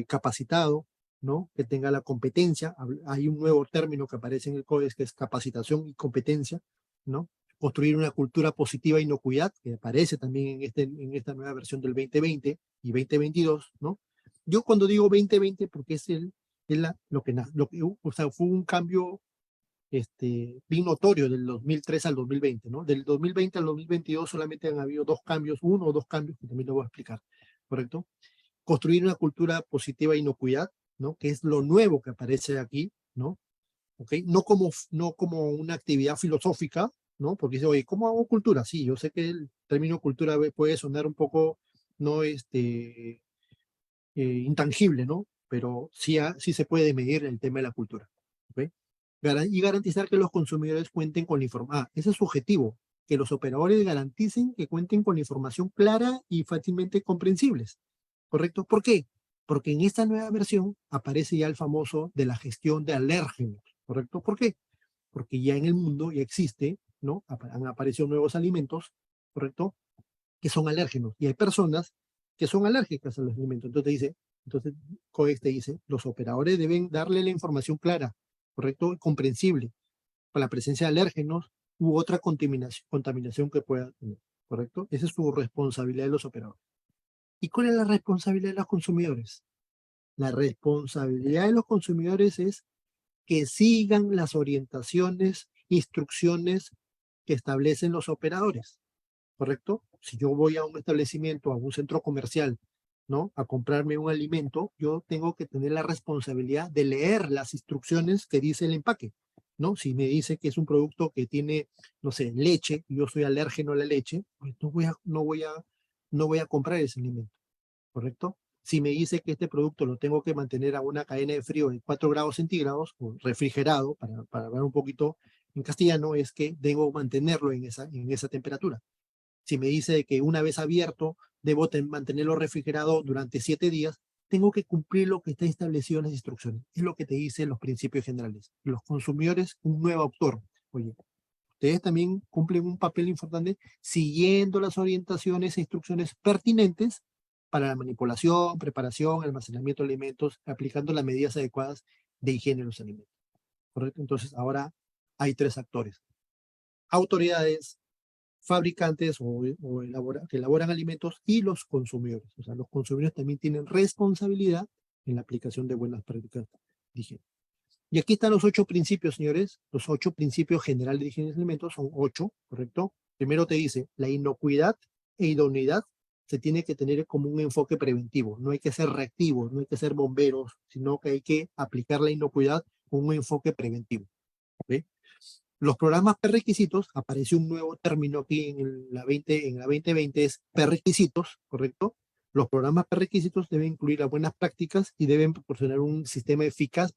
capacitado, ¿no? Que tenga la competencia. Hay un nuevo término que aparece en el código que es capacitación y competencia, ¿no? Construir una cultura positiva e inocuidad, que aparece también en esta nueva versión del 2020 y 2022, ¿no? Yo cuando digo 2020, porque o sea, fue un cambio bien notorio del 2003 al 2020, ¿no? Del 2020 al 2022 solamente han habido uno o dos cambios, que también lo voy a explicar, ¿correcto? Construir una cultura positiva e inocuidad, ¿no? Que es lo nuevo que aparece aquí, ¿no? ¿Ok? No como una actividad filosófica, ¿no? Porque dice, oye, ¿cómo hago cultura? Sí, yo sé que el término cultura puede sonar un poco, no, intangible, ¿no? Pero sí se puede medir el tema de la cultura, ¿ok? Y garantizar que los consumidores cuenten con la información. Ese es su objetivo, que los operadores garanticen que cuenten con la información clara y fácilmente comprensibles, ¿correcto? ¿Por qué? Porque en esta nueva versión aparece ya el famoso de la gestión de alérgenos, ¿correcto? ¿Por qué? Porque ya en el mundo ya existe, ¿no? Han aparecido nuevos alimentos, ¿correcto? Que son alérgenos. Y hay personas que son alérgicas a los alimentos. Entonces COEX te dice, los operadores deben darle la información clara, correcto y comprensible, con la presencia de alérgenos u otra contaminación que pueda tener, correcto. Esa es su responsabilidad de los operadores. ¿Y cuál es la responsabilidad de los consumidores? La responsabilidad de los consumidores es que sigan las orientaciones, instrucciones que establecen los operadores. ¿Correcto? Si yo voy a un establecimiento, a un centro comercial, ¿no? A comprarme un alimento, yo tengo que tener la responsabilidad de leer las instrucciones que dice el empaque, ¿no? Si me dice que es un producto que tiene, no sé, leche, y yo soy alérgeno a la leche, pues no voy a comprar ese alimento, ¿correcto? Si me dice que este producto lo tengo que mantener a una cadena de frío de 4 grados centígrados, o refrigerado, para hablar un poquito en castellano, es que debo mantenerlo en esa temperatura. Si me dice que una vez abierto debo mantenerlo refrigerado durante 7 días, tengo que cumplir lo que está establecido en las instrucciones. Es lo que te dicen los principios generales. Los consumidores, un nuevo autor. Oye, ustedes también cumplen un papel importante siguiendo las orientaciones e instrucciones pertinentes para la manipulación, preparación, almacenamiento de alimentos, aplicando las medidas adecuadas de higiene de los alimentos. ¿Correcto? Entonces, ahora hay 3 actores. Autoridades, fabricantes que elaboran alimentos y los consumidores. O sea, los consumidores también tienen responsabilidad en la aplicación de buenas prácticas de higiene. Y aquí están los 8 principios, señores. Los 8 principios generales de higiene de alimentos son 8, ¿correcto? Primero te dice, la inocuidad e idoneidad se tiene que tener como un enfoque preventivo. No hay que ser reactivos, no hay que ser bomberos, sino que hay que aplicar la inocuidad con un enfoque preventivo. ¿Ok? Los programas prerequisitos, apareció un nuevo término aquí en la 2020, es prerequisitos, ¿correcto? Los programas prerequisitos deben incluir las buenas prácticas y deben proporcionar un sistema eficaz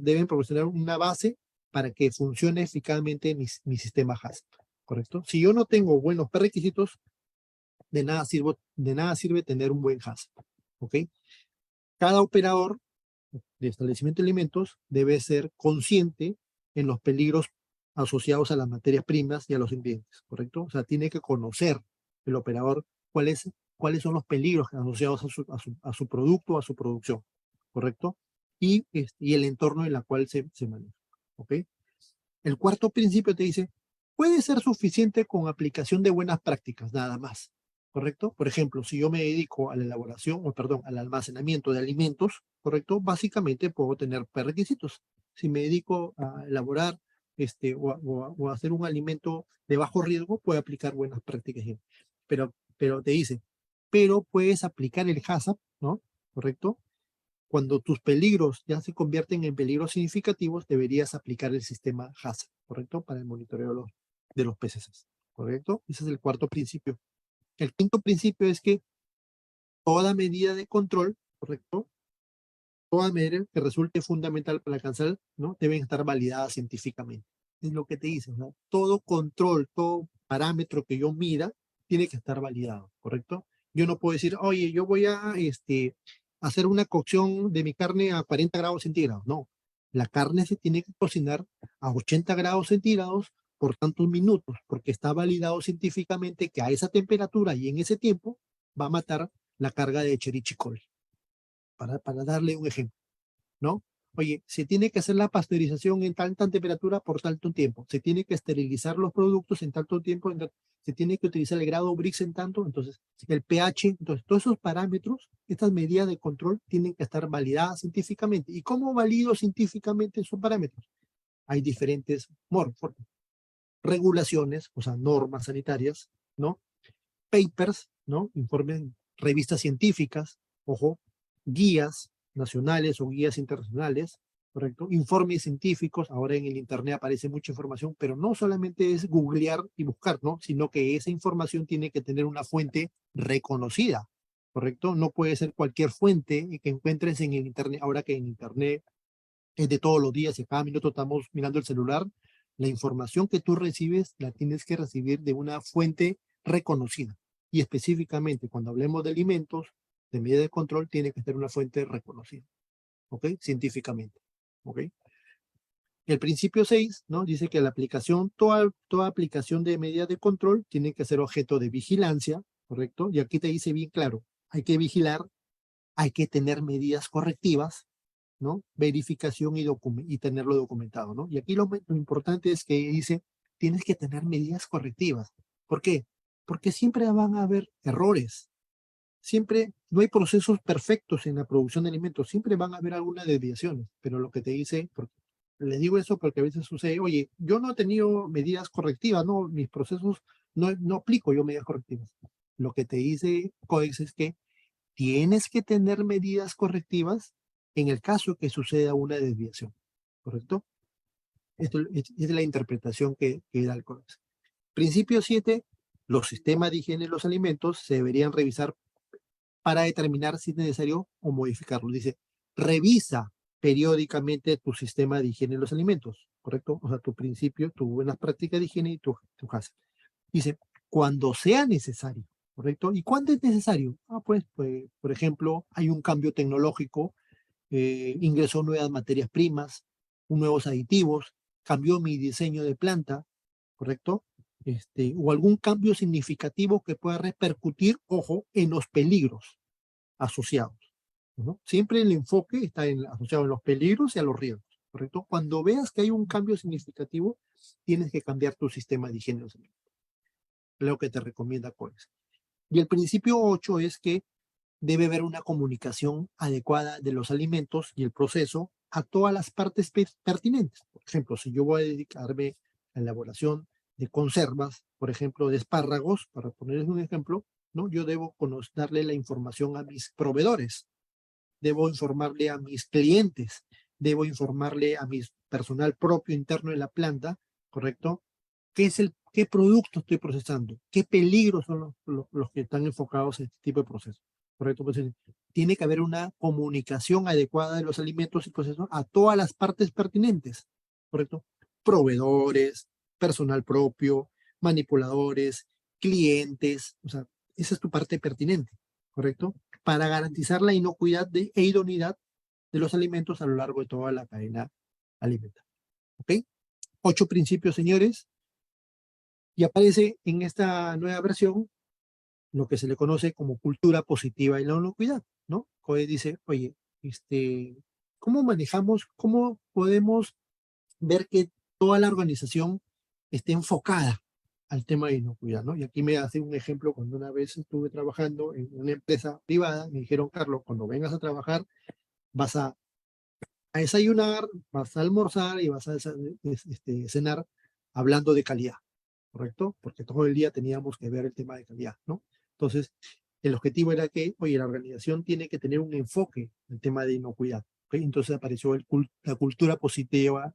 deben proporcionar una base para que funcione eficazmente mi sistema HACCP, ¿correcto? Si yo no tengo buenos prerequisitos, de nada sirve tener un buen HACCP, ¿ok? Cada operador de establecimiento de alimentos debe ser consciente en los peligros asociados a las materias primas y a los ingredientes, ¿correcto? O sea, tiene que conocer el operador cuáles son los peligros asociados a su producto, a su producción, ¿correcto? Y el entorno en el cual se maneja, ¿ok? El cuarto principio te dice, puede ser suficiente con aplicación de buenas prácticas, nada más, ¿correcto? Por ejemplo, si yo me dedico a la elaboración, o perdón, al almacenamiento de alimentos, ¿correcto? Básicamente puedo tener requisitos. Si me dedico a elaborar o a hacer un alimento de bajo riesgo, puedo aplicar buenas prácticas. Pero te dice, pero puedes aplicar el HACCP, ¿no? ¿Correcto? Cuando tus peligros ya se convierten en peligros significativos, deberías aplicar el sistema HACCP, ¿correcto? Para el monitoreo de los PCCs, ¿correcto? Ese es el cuarto principio. El quinto principio es que toda medida de control, ¿correcto? Toda medida que resulte fundamental para alcanzar, ¿no? Deben estar validadas científicamente. Es lo que te dicen, ¿no? Todo control, todo parámetro que yo mida, tiene que estar validado, ¿correcto? Yo no puedo decir, oye, yo voy a hacer una cocción de mi carne a 40 grados centígrados. No, la carne se tiene que cocinar a 80 grados centígrados por tantos minutos, porque está validado científicamente que a esa temperatura y en ese tiempo va a matar la carga de Escherichia coli, para darle un ejemplo, ¿no? Oye, se tiene que hacer la pasteurización en tanta temperatura por tanto tiempo, se tiene que esterilizar los productos en tanto tiempo, se tiene que utilizar el grado Brix en tanto, entonces el pH, entonces todos esos parámetros, estas medidas de control tienen que estar validadas científicamente. ¿Y cómo valido científicamente esos parámetros? Hay diferentes regulaciones, o sea, normas sanitarias, ¿no? Papers, ¿no? Informes, revistas científicas, ojo, guías nacionales o guías internacionales, ¿correcto? Informes científicos, ahora en el internet aparece mucha información, pero no solamente es googlear y buscar, ¿no? Sino que esa información tiene que tener una fuente reconocida, ¿correcto? No puede ser cualquier fuente que encuentres en el internet, ahora que en internet es de todos los días y cada minuto estamos mirando el celular, la información que tú recibes la tienes que recibir de una fuente reconocida. Y específicamente, cuando hablemos de alimentos, de medida de control, tiene que ser una fuente reconocida, ¿ok? Científicamente, ¿ok? El principio 6, ¿no? Dice que la aplicación, toda aplicación de medida de control tiene que ser objeto de vigilancia, ¿correcto? Y aquí te dice bien claro, hay que vigilar, hay que tener medidas correctivas, ¿no? Verificación y tenerlo documentado, ¿no? Y aquí lo importante es que dice, tienes que tener medidas correctivas. ¿Por qué? Porque siempre van a haber errores. Siempre, no hay procesos perfectos en la producción de alimentos. Siempre van a haber algunas desviaciones. Pero lo que te dice, les digo eso porque a veces sucede, oye, yo no he tenido medidas correctivas, no, mis procesos, no aplico yo medidas correctivas. Lo que te dice Codex es que tienes que tener medidas correctivas en el caso que suceda una desviación, ¿correcto? Esto es la interpretación que da el Codex. Principio 7, los sistemas de higiene de los alimentos se deberían revisar para determinar si es necesario o modificarlo. Dice, revisa periódicamente tu sistema de higiene de los alimentos, ¿correcto? O sea, tu principio, tu buenas prácticas de higiene y tu casa. Dice, cuando sea necesario, ¿correcto? ¿Y cuándo es necesario? Pues, por ejemplo, hay un cambio tecnológico, ingresó nuevas materias primas, nuevos aditivos, cambió mi diseño de planta, ¿correcto? O algún cambio significativo que pueda repercutir, ojo, en los peligros asociados, ¿no? Siempre el enfoque está asociado a los peligros y a los riesgos, ¿correcto? Cuando veas que hay un cambio significativo, tienes que cambiar tu sistema de higiene, lo que te recomienda Codex. Y el principio 8 es que debe haber una comunicación adecuada de los alimentos y el proceso a todas las partes pertinentes. Por ejemplo, si yo voy a dedicarme a la elaboración de conservas, por ejemplo, de espárragos, para ponerles un ejemplo, ¿no? Yo debo darle la información a mis proveedores, debo informarle a mis clientes, debo informarle a mi personal propio interno de la planta, ¿correcto? ¿Qué producto estoy procesando? ¿Qué peligros son los que están enfocados en este tipo de procesos? ¿Correcto? Pues, tiene que haber una comunicación adecuada de los alimentos y procesos a todas las partes pertinentes, ¿correcto? Proveedores, personal propio, manipuladores, clientes, o sea, esa es tu parte pertinente, ¿correcto? Para garantizar la inocuidad e idoneidad de los alimentos a lo largo de toda la cadena alimentaria. ¿Ok? 8 principios, señores, y aparece en esta nueva versión lo que se le conoce como cultura positiva y la inocuidad, ¿no? Code dice, oye, ¿cómo manejamos, cómo podemos ver que toda la organización esté enfocada al tema de inocuidad, ¿no? Y aquí me hace un ejemplo cuando una vez estuve trabajando en una empresa privada, me dijeron, Carlos, cuando vengas a trabajar vas a desayunar, vas a almorzar y vas a cenar hablando de calidad, ¿correcto? Porque todo el día teníamos que ver el tema de calidad, ¿no? Entonces, el objetivo era que, oye, la organización tiene que tener un enfoque en el tema de inocuidad, ¿ok? Entonces apareció la cultura positiva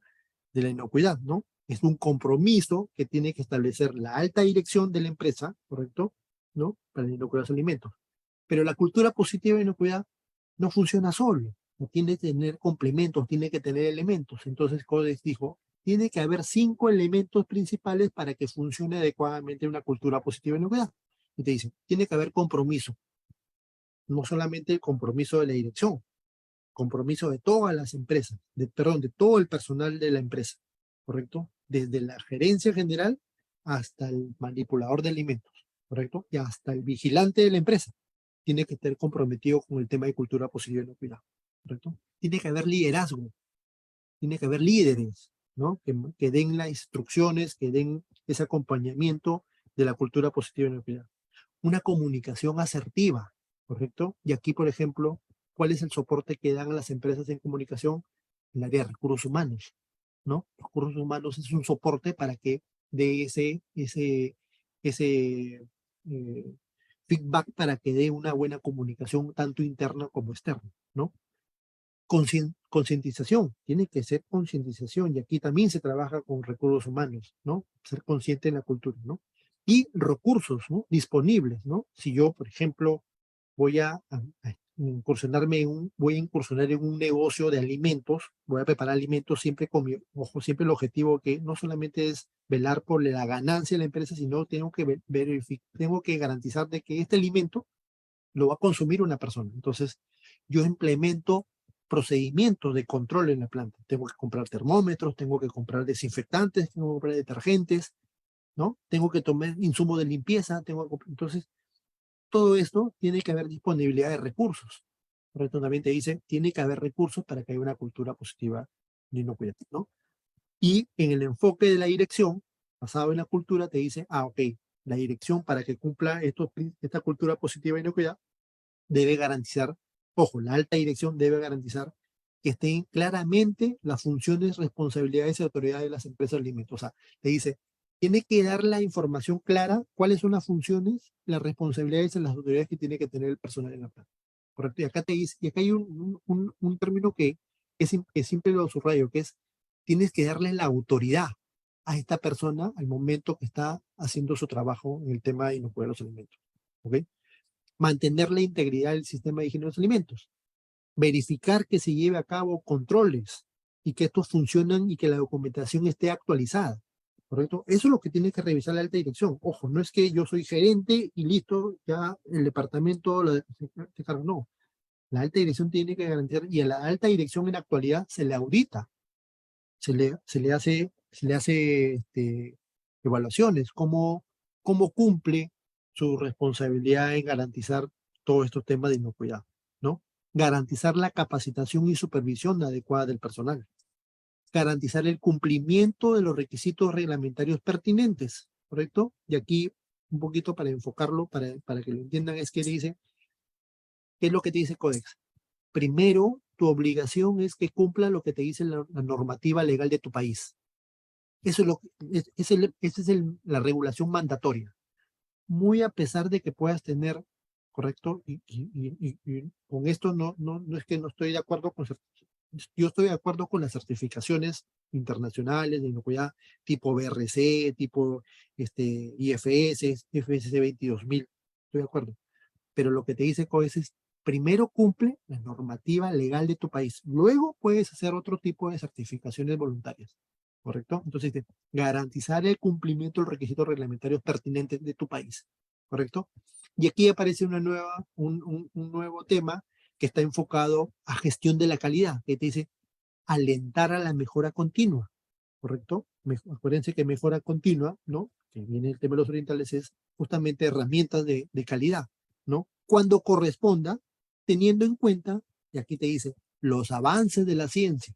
de la inocuidad, ¿no? Es un compromiso que tiene que establecer la alta dirección de la empresa, ¿correcto? ¿No? Para inocular los alimentos. Pero la cultura positiva de inocuidad no funciona solo, no tiene que tener complementos, tiene que tener elementos. Entonces Codex dijo, tiene que haber 5 elementos principales para que funcione adecuadamente una cultura positiva de inocuidad. Y te dice, tiene que haber compromiso, no solamente el compromiso de la dirección, compromiso de todas las empresas, perdón, de todo el personal de la empresa, ¿correcto? Desde la gerencia general hasta el manipulador de alimentos, ¿correcto? Y hasta el vigilante de la empresa tiene que estar comprometido con el tema de cultura positiva y inocuidad, ¿correcto? Tiene que haber liderazgo, tiene que haber líderes, ¿no? Que den las instrucciones, que den ese acompañamiento de la cultura positiva y inocuidad. Una comunicación asertiva, ¿correcto? Y aquí, por ejemplo, ¿cuál es el soporte que dan a las empresas en comunicación? En el área de recursos humanos, ¿no? Recursos humanos es un soporte para que dé ese feedback para que dé una buena comunicación tanto interna como externa, ¿no? Concientización, tiene que ser concientización, y aquí también se trabaja con recursos humanos, ¿no? Ser consciente en la cultura, ¿no? Y recursos, ¿no? Disponibles, ¿no? Si yo, por ejemplo, voy a incursionar en un negocio de alimentos, voy a preparar alimentos siempre con mi ojo, siempre el objetivo que no solamente es velar por la ganancia de la empresa, sino tengo que tengo que garantizar de que este alimento lo va a consumir una persona. Entonces, yo implemento procedimientos de control en la planta. Tengo que comprar termómetros, tengo que comprar desinfectantes, tengo que comprar detergentes, ¿no? Tengo que tomar insumos de limpieza, entonces, todo esto tiene que haber disponibilidad de recursos. Por eso también te dice, tiene que haber recursos para que haya una cultura positiva de inocuidad, ¿no? Y en el enfoque de la dirección, basado en la cultura, te dice, ok, la dirección para que cumpla esta cultura positiva de inocuidad debe garantizar, ojo, la alta dirección debe garantizar que estén claramente las funciones, responsabilidades y autoridades de las empresas de alimentos. O sea, te dice, tiene que dar la información clara, cuáles son las funciones, las responsabilidades y las autoridades que tiene que tener el personal en la planta. Correcto. Y acá te dice, y acá hay un término que siempre lo subrayo, que es, tienes que darle la autoridad a esta persona al momento que está haciendo su trabajo en el tema de inocular los alimentos. ¿Ok? Mantener la integridad del sistema de higiene de los alimentos, verificar que se lleve a cabo controles y que estos funcionan y que la documentación esté actualizada, ¿correcto? Eso es lo que tiene que revisar la alta dirección. Ojo, no es que yo soy gerente y listo, ya el departamento se carga, no. La alta dirección tiene que garantizar, y a la alta dirección en la actualidad se le audita, se le hace evaluaciones, cómo cumple su responsabilidad en garantizar todos estos temas de inocuidad, ¿no? Garantizar la capacitación y supervisión adecuada del personal. Garantizar el cumplimiento de los requisitos reglamentarios pertinentes, ¿correcto? Y aquí, un poquito para enfocarlo, para que lo entiendan, es que dice, ¿qué es lo que te dice el Codex? Primero, tu obligación es que cumpla lo que te dice la normativa legal de tu país. Eso es esa es la regulación mandatoria. muy a pesar de que puedas tener, ¿correcto? Y con esto no es que no estoy de acuerdo con, yo estoy de acuerdo con las certificaciones internacionales de inocuidad tipo BRC, tipo IFS, FSC 22000, estoy de acuerdo. Pero lo que te dice COES es, primero cumple la normativa legal de tu país, luego puedes hacer otro tipo de certificaciones voluntarias, ¿correcto? Entonces, garantizar el cumplimiento de los requisitos reglamentarios pertinentes de tu país, ¿correcto? Y aquí aparece un nuevo tema que está enfocado a gestión de la calidad, que te dice alentar a la mejora continua, ¿correcto? Acuérdense que mejora continua, ¿no? Que viene el tema de los orientales, es justamente herramientas de calidad, ¿no? Cuando corresponda, teniendo en cuenta, y aquí te dice, los avances de la ciencia,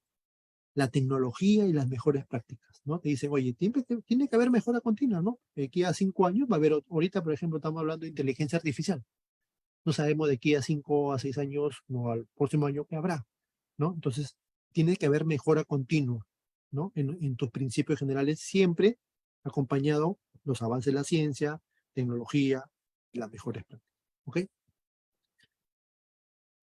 la tecnología y las mejores prácticas, ¿no? Te dicen, oye, tiene que haber mejora continua, ¿no? De aquí a 5 años va a haber, ahorita, por ejemplo, estamos hablando de inteligencia artificial. No sabemos de aquí a 5 a 6 años, no al próximo año que habrá, ¿no? Entonces, tiene que haber mejora continua, ¿no? En tus principios generales, siempre acompañado los avances de la ciencia, tecnología y las mejores prácticas, ¿ok?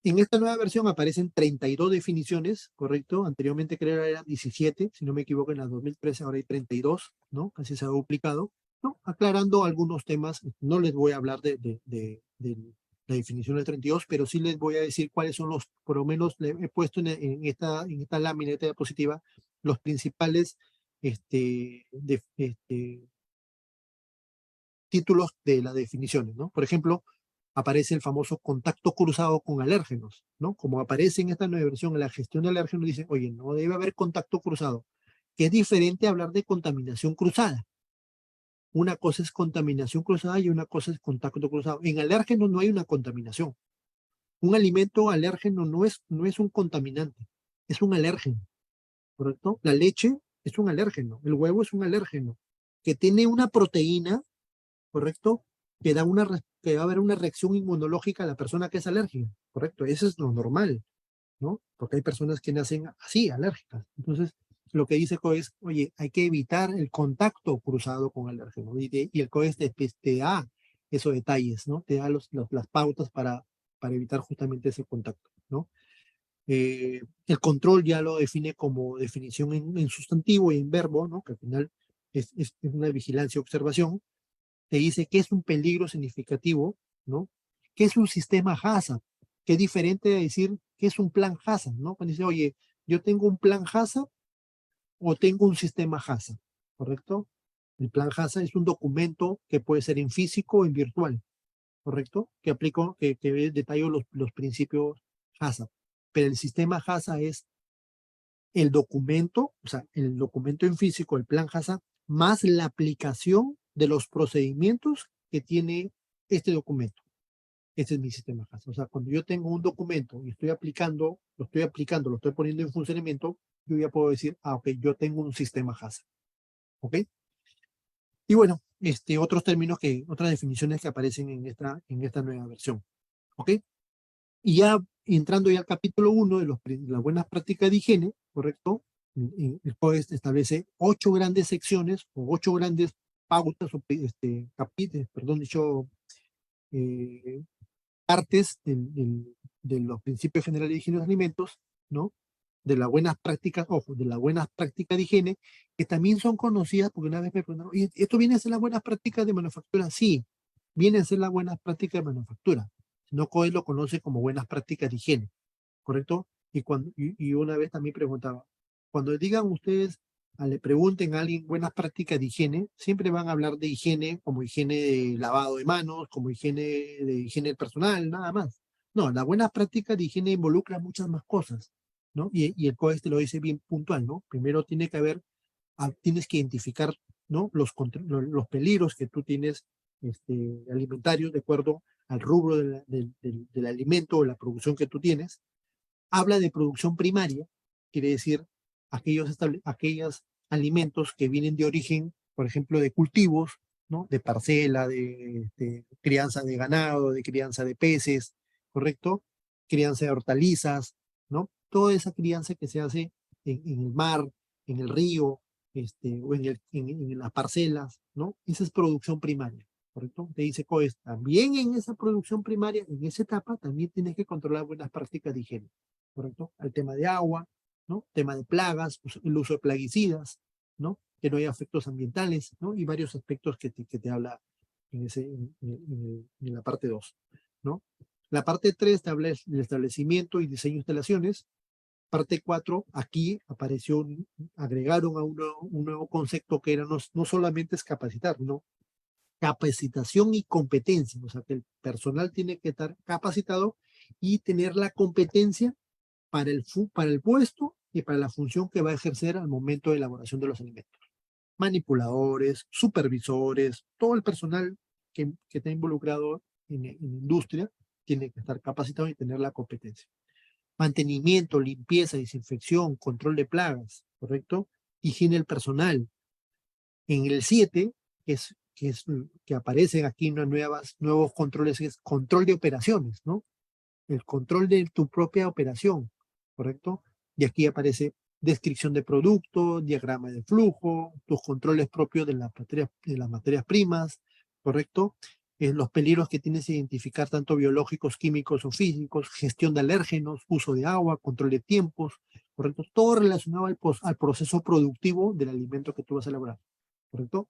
En esta nueva versión aparecen 32 definiciones, ¿correcto? Anteriormente creo que eran 17, si no me equivoco, en la 2013 ahora hay 32, ¿no? Casi se ha duplicado, ¿no? Aclarando algunos temas, no les voy a hablar de la definición del 32, pero sí les voy a decir cuáles son los, por lo menos le he puesto en esta lámina, esta diapositiva, los principales títulos de las definiciones, ¿no? Por ejemplo, aparece el famoso contacto cruzado con alérgenos, ¿no? Como aparece en esta nueva versión, en la gestión de alérgenos, dice, oye, no debe haber contacto cruzado, que es diferente a hablar de contaminación cruzada. Una cosa es contaminación cruzada y una cosa es contacto cruzado. En alérgenos no hay una contaminación. Un alimento alérgeno no es un contaminante, es un alérgeno, ¿correcto? La leche es un alérgeno, el huevo es un alérgeno, que tiene una proteína, ¿correcto? Que va a haber una reacción inmunológica a la persona que es alérgica, ¿correcto? Eso es lo normal, ¿no? Porque hay personas que nacen así, alérgicas. Entonces, lo que dice COES, oye, hay que evitar el contacto cruzado con alérgeno. Y el COES te da esos detalles, ¿no? Te da las pautas para evitar justamente ese contacto, ¿no? El control ya lo define como definición en sustantivo y en verbo, ¿no? Que al final es una vigilancia y observación. Te dice qué es un peligro significativo, ¿no? ¿Qué es un sistema HACCP? Qué diferente de decir qué es un plan HACCP, ¿no? Cuando dice, oye, yo tengo un plan HACCP o tengo un sistema HACCP, ¿correcto? El plan HACCP es un documento que puede ser en físico o en virtual, ¿correcto? Que detallo los principios HACCP. Pero el sistema HACCP es el documento, o sea, el documento en físico, el plan HACCP, más la aplicación de los procedimientos que tiene este documento. Este es mi sistema HACCP. O sea, cuando yo tengo un documento y lo estoy poniendo en funcionamiento, yo ya puedo decir, ok, yo tengo un sistema HACCP. ¿Ok? Y bueno, otras definiciones que aparecen en esta nueva versión. ¿Ok? Y ya entrando ya al capítulo 1 de las buenas prácticas de higiene, ¿correcto? El COES establece 8 grandes secciones o 8 grandes pautas o capítulos, perdón, dicho, eh, partes de los principios generales de higiene de los alimentos, ¿no? De las buenas prácticas, ojo, de las buenas prácticas de higiene, que también son conocidas, porque una vez me preguntaron, ¿y esto viene a ser las buenas prácticas de manufactura? Sí, viene a ser las buenas prácticas de manufactura. No COE lo conoce como buenas prácticas de higiene, ¿correcto? Y una vez también preguntaba, cuando digan ustedes, le pregunten a alguien buenas prácticas de higiene, siempre van a hablar de higiene como higiene de lavado de manos, como higiene personal, nada más. No, las buenas prácticas de higiene involucran muchas más cosas, ¿no? Y el COES te lo dice bien puntual, ¿no? Primero tienes que identificar, ¿no? Los peligros que tú tienes alimentarios de acuerdo al rubro del alimento o la producción que tú tienes. Habla de producción primaria, quiere decir aquellos alimentos que vienen de origen, por ejemplo, de cultivos, ¿no? De parcela, de crianza de ganado, de crianza de peces, ¿correcto? Crianza de hortalizas, ¿no? Toda esa crianza que se hace en el mar, en el río, o en las parcelas, ¿no? Esa es producción primaria, ¿correcto? Te dice COES, también en esa producción primaria, en esa etapa, también tienes que controlar buenas prácticas de higiene, ¿correcto? Al tema de agua, ¿no? Tema de plagas, el uso de plaguicidas, ¿no? Que no haya efectos ambientales, ¿no? Y varios aspectos que te habla en la parte 2, ¿no? La parte 3 te habla del establecimiento y diseño de instalaciones. Parte 4, aquí apareció, agregaron a un nuevo concepto que era no solamente es capacitar, no, capacitación y competencia, o sea que el personal tiene que estar capacitado y tener la competencia para el puesto y para la función que va a ejercer al momento de elaboración de los alimentos. Manipuladores, supervisores, todo el personal que está involucrado en industria tiene que estar capacitado y tener la competencia. Mantenimiento, limpieza, desinfección, control de plagas, ¿correcto? Higiene del personal. En el 7, que aparecen aquí nuevos controles, es control de operaciones, ¿no? El control de tu propia operación, ¿correcto? Y aquí aparece descripción de producto, diagrama de flujo, tus controles propios de las materias primas, ¿correcto? Los peligros que tienes que identificar, tanto biológicos, químicos o físicos, gestión de alérgenos, uso de agua, control de tiempos, ¿correcto? Todo relacionado al proceso productivo del alimento que tú vas a elaborar, ¿correcto?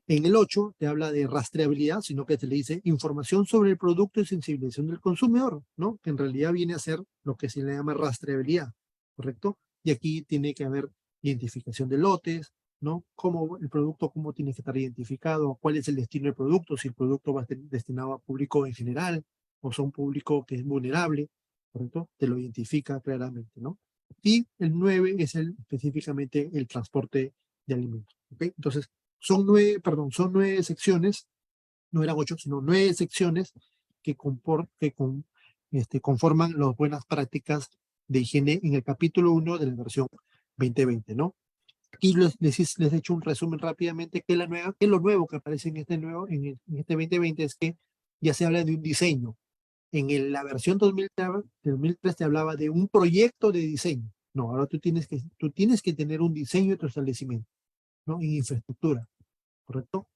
En el 8 te habla de rastreabilidad, sino que te le dice información sobre el producto y sensibilización del consumidor, ¿no? Que en realidad viene a ser lo que se le llama rastreabilidad, ¿correcto? Y aquí tiene que haber identificación de lotes, ¿no? Cómo el producto, cómo tiene que estar identificado, cuál es el destino del producto, si el producto va a estar destinado a público en general o a un público que es vulnerable, ¿correcto? Te lo identifica claramente, ¿no? Y el 9 es específicamente el transporte de alimentos, ¿ok? Entonces, son 9 secciones, no eran 8, sino 9 secciones que conforman las buenas prácticas de higiene en el capítulo 1 de la versión 2020, ¿no? Aquí les he hecho un resumen rápidamente que es lo nuevo que aparece en este 2020 es que ya se habla de un diseño. La versión 2003 te hablaba de un proyecto de diseño. No, ahora tú tienes que tener un diseño de tu establecimiento, ¿no? En infraestructura, ¿correcto?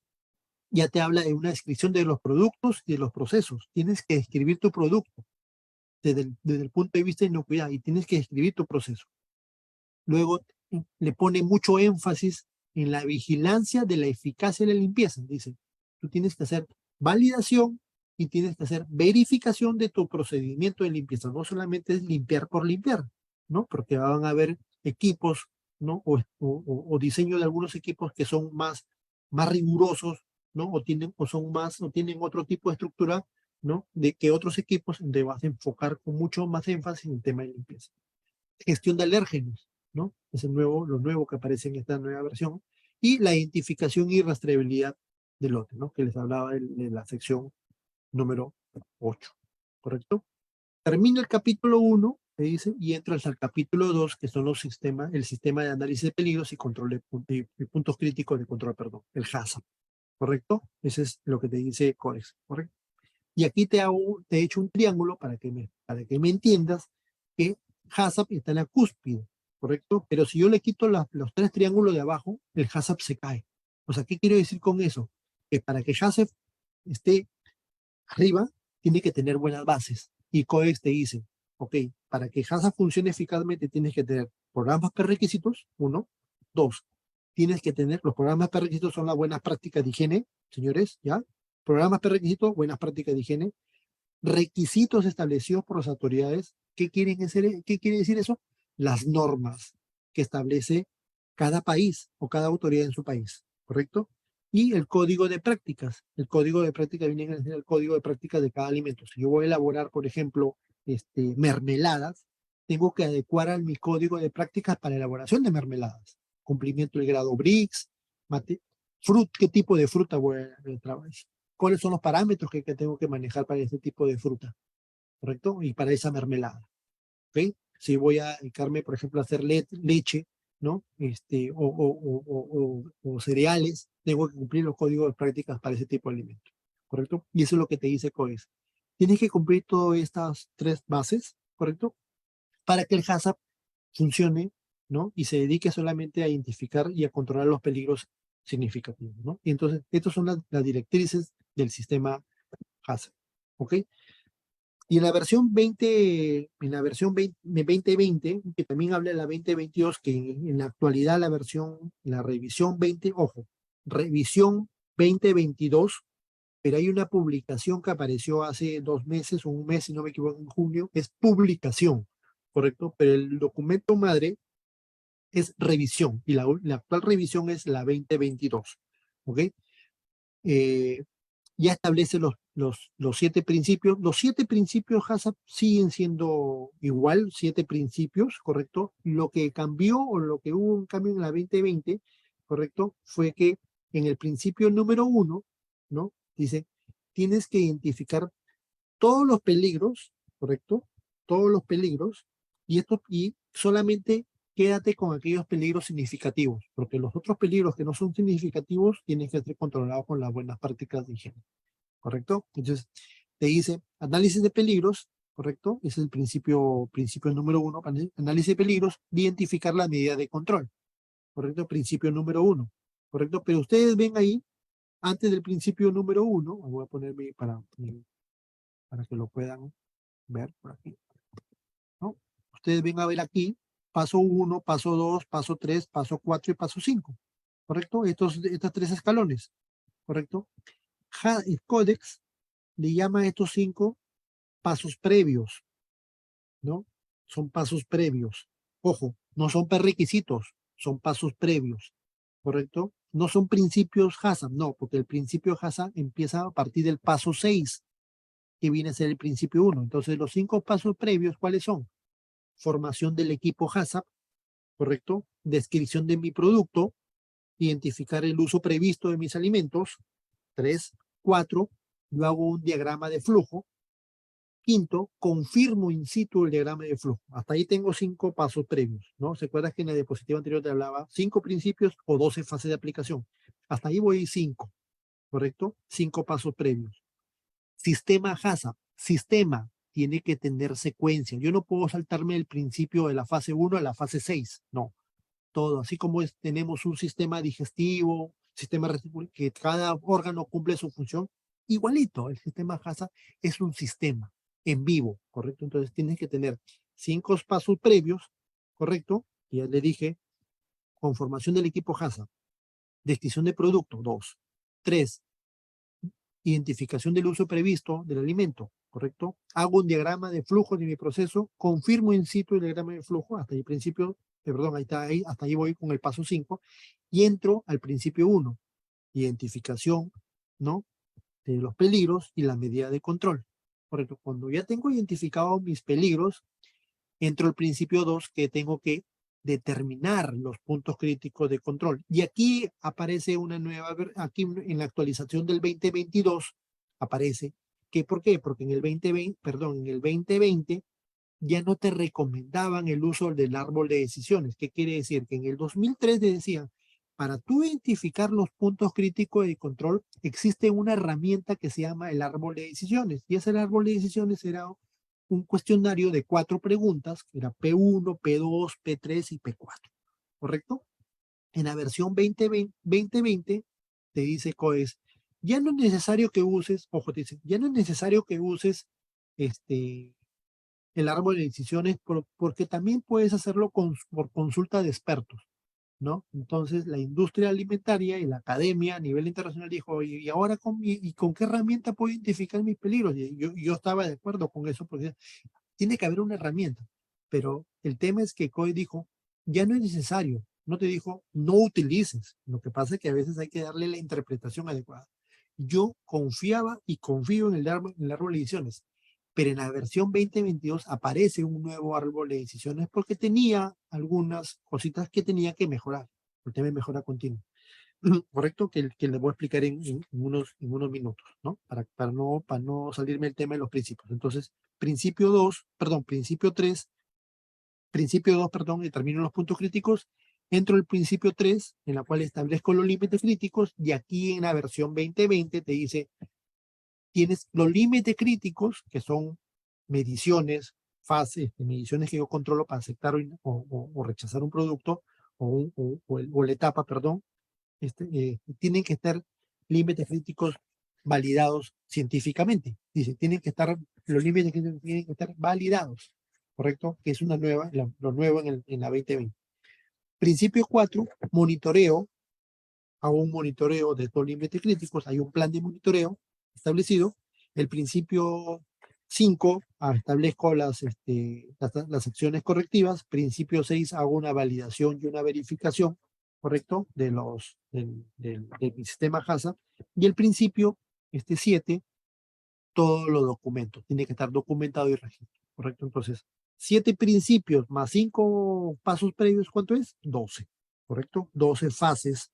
Ya te habla de una descripción de los productos y de los procesos. Tienes que describir tu producto desde el punto de vista de inocuidad y tienes que describir tu proceso. Luego le pone mucho énfasis en la vigilancia de la eficacia de la limpieza. Dice, tú tienes que hacer validación y tienes que hacer verificación de tu procedimiento de limpieza. No solamente es limpiar por limpiar, ¿no? Porque van a haber equipos, ¿no? O diseño de algunos equipos que son más rigurosos, ¿no? O tienen otro tipo de estructura, ¿no? De que otros equipos donde vas a enfocar con mucho más énfasis en el tema de limpieza. Gestión de alérgenos, ¿no? Es lo nuevo que aparece en esta nueva versión. Y la identificación y rastreabilidad del lote, ¿no? Que les hablaba de la sección número 8, ¿correcto? Termina el capítulo 1, te dice, y entras al capítulo 2, que son el sistema de análisis de peligros y control de puntos críticos de control, perdón, el HACCP, ¿correcto? Ese es lo que te dice Codex, ¿correcto? Y aquí te he hecho un triángulo para que me entiendas que HACCP está en la cúspide, ¿correcto? Pero si yo le quito los 3 triángulos de abajo, el HACCP se cae. O sea, ¿qué quiero decir con eso? Que para que HACCP esté arriba, tiene que tener buenas bases. Y COEX te dice, ok, para que HACCP funcione eficazmente, tienes que tener programas prerequisitos, 1, 2, tienes que tener, los programas prerequisitos son las buenas prácticas de higiene, señores, ¿ya? Programas prerequisitos, buenas prácticas de higiene, requisitos establecidos por las autoridades. ¿Qué quiere decir eso? Las normas que establece cada país o cada autoridad en su país, ¿correcto? Y el código de prácticas. El código de prácticas viene a ser el código de prácticas de cada alimento. Si yo voy a elaborar, por ejemplo, mermeladas, tengo que adecuar a mi código de prácticas para elaboración de mermeladas. Cumplimiento del grado BRICS, qué tipo de fruta voy a trabajar, cuáles son los parámetros que tengo que manejar para ese tipo de fruta, ¿correcto? Y para esa mermelada, ¿ok? Si voy a dedicarme, por ejemplo, a hacer leche, ¿no? O cereales, tengo que cumplir los códigos de prácticas para ese tipo de alimentos, ¿correcto? Y eso es lo que te dice COES. Tienes que cumplir todas estas 3 bases, ¿correcto? Para que el HACCP funcione, ¿no? Y se dedique solamente a identificar y a controlar los peligros significativos, ¿no? Y entonces, estas son las directrices del sistema HACCP. ¿Ok? Y en la versión 2020, que también habla de la 2022, que en la actualidad la revisión 20, ojo, revisión 2022, pero hay una publicación que apareció hace 2 meses o un mes, si no me equivoco, en junio, es publicación, ¿correcto? Pero el documento madre es revisión, y la actual revisión es la 2022, ¿ok? Eh, ya establece los 7 principios. Los 7 principios HACCP siguen siendo igual, 7 principios, ¿correcto? Lo que cambió o lo que hubo un cambio en la 2020, ¿correcto? Fue que en el principio número 1, ¿no? Dice, tienes que identificar todos los peligros, ¿correcto? Todos los peligros, y solamente quédate con aquellos peligros significativos, porque los otros peligros que no son significativos tienen que ser controlados con las buenas prácticas de higiene, ¿correcto? Entonces, te dice análisis de peligros, ¿correcto? Ese es el principio número 1, análisis de peligros, identificar la medida de control, ¿correcto? Principio número 1, ¿correcto? Pero ustedes ven ahí, antes del principio número 1, voy a ponerme para que lo puedan ver por aquí, ¿no? Ustedes ven a ver aquí, paso 1, paso 2, paso 3, paso 4 y paso 5, ¿correcto? Estos 3 escalones, ¿correcto? El Códex le llama a estos 5 pasos previos, ¿no? Son pasos previos. Ojo, no son prerequisitos, son pasos previos, ¿correcto? No son principios HACCP, no, porque el principio HACCP empieza a partir del paso 6, que viene a ser el principio 1. Entonces, los 5 pasos previos, ¿cuáles son? Formación del equipo HACCP, ¿correcto? Descripción de mi producto, identificar el uso previsto de mis alimentos. 3, 4, yo hago un diagrama de flujo. 5, confirmo in situ el diagrama de flujo. Hasta ahí tengo 5 pasos previos, ¿no? ¿Se acuerdas que en la diapositiva anterior te hablaba 5 principios o 12 fases de aplicación? Hasta ahí voy 5, ¿correcto? 5 pasos previos. Sistema HACCP. Sistema tiene que tener secuencia. Yo no puedo saltarme el principio de la fase 1 a la fase 6, no. Todo, así como tenemos un sistema digestivo, sistema que cada órgano cumple su función, igualito, el sistema HACCP es un sistema en vivo, ¿correcto? Entonces tienes que tener 5 pasos previos, ¿correcto? Ya le dije, conformación del equipo HACCP, descripción de producto, 2. 3, identificación del uso previsto del alimento, ¿correcto? Hago un diagrama de flujo de mi proceso, confirmo in situ el diagrama de flujo, hasta el principio, perdón, ahí está, hasta ahí voy con el paso 5, y entro al principio 1, identificación, ¿no? De los peligros y la medida de control, ¿correcto? Cuando ya tengo identificados mis peligros, entro al principio 2, que tengo que determinar los puntos críticos de control. Y aquí aparece una nueva, aquí en la actualización del 2022 aparece que, ¿por qué? Porque en el 2020 ya no te recomendaban el uso del árbol de decisiones. ¿Qué quiere decir? Que en el 2003 te decían, para tú identificar los puntos críticos de control, existe una herramienta que se llama el árbol de decisiones. Y ese árbol de decisiones era un cuestionario de 4 preguntas, que era P1, P2, P3 y P4, ¿correcto? En la versión 2020 te dice COES, ya no es necesario que uses, ojo, te dice, ya no es necesario que uses el árbol de decisiones porque también puedes hacerlo por consulta de expertos, ¿no? Entonces la industria alimentaria y la academia a nivel internacional dijo, ¿y ahora con qué herramienta puedo identificar mis peligros? Y yo estaba de acuerdo con eso porque tiene que haber una herramienta, pero el tema es que COE dijo, ya no es necesario, no te dijo, no utilices, lo que pasa es que a veces hay que darle la interpretación adecuada. Yo confiaba y confío en el árbol de decisiones, pero en la versión 2022 aparece un nuevo árbol de decisiones porque tenía algunas cositas que tenía que mejorar, el tema de mejora continua. Correcto, que les voy a explicar en unos minutos, ¿no? Para no salirme el tema de los principios. Entonces, principio 3, perdón, y termino los puntos críticos, entro al principio 3, en la cual establezco los límites críticos, y aquí en la versión 2020 te dice, tienes los límites críticos, que son mediciones, fases, mediciones que yo controlo para aceptar o rechazar un producto, o la etapa, perdón, tienen que estar límites críticos validados científicamente. Dice, tienen que estar, los límites tienen que estar validados, ¿correcto? Que es una nueva, lo nuevo en la 2020. Principio 4, monitoreo. Hago un monitoreo de estos límites críticos. Hay un plan de monitoreo establecido. El principio 5, establezco las acciones correctivas. Principio 6, hago una validación y una verificación, ¿correcto? Del sistema HACCP. Y el principio 7, todos los documentos. Tiene que estar documentado y registrado, ¿correcto? Entonces, 7 principios más 5 pasos previos, ¿cuánto es? 12, ¿correcto? 12 fases,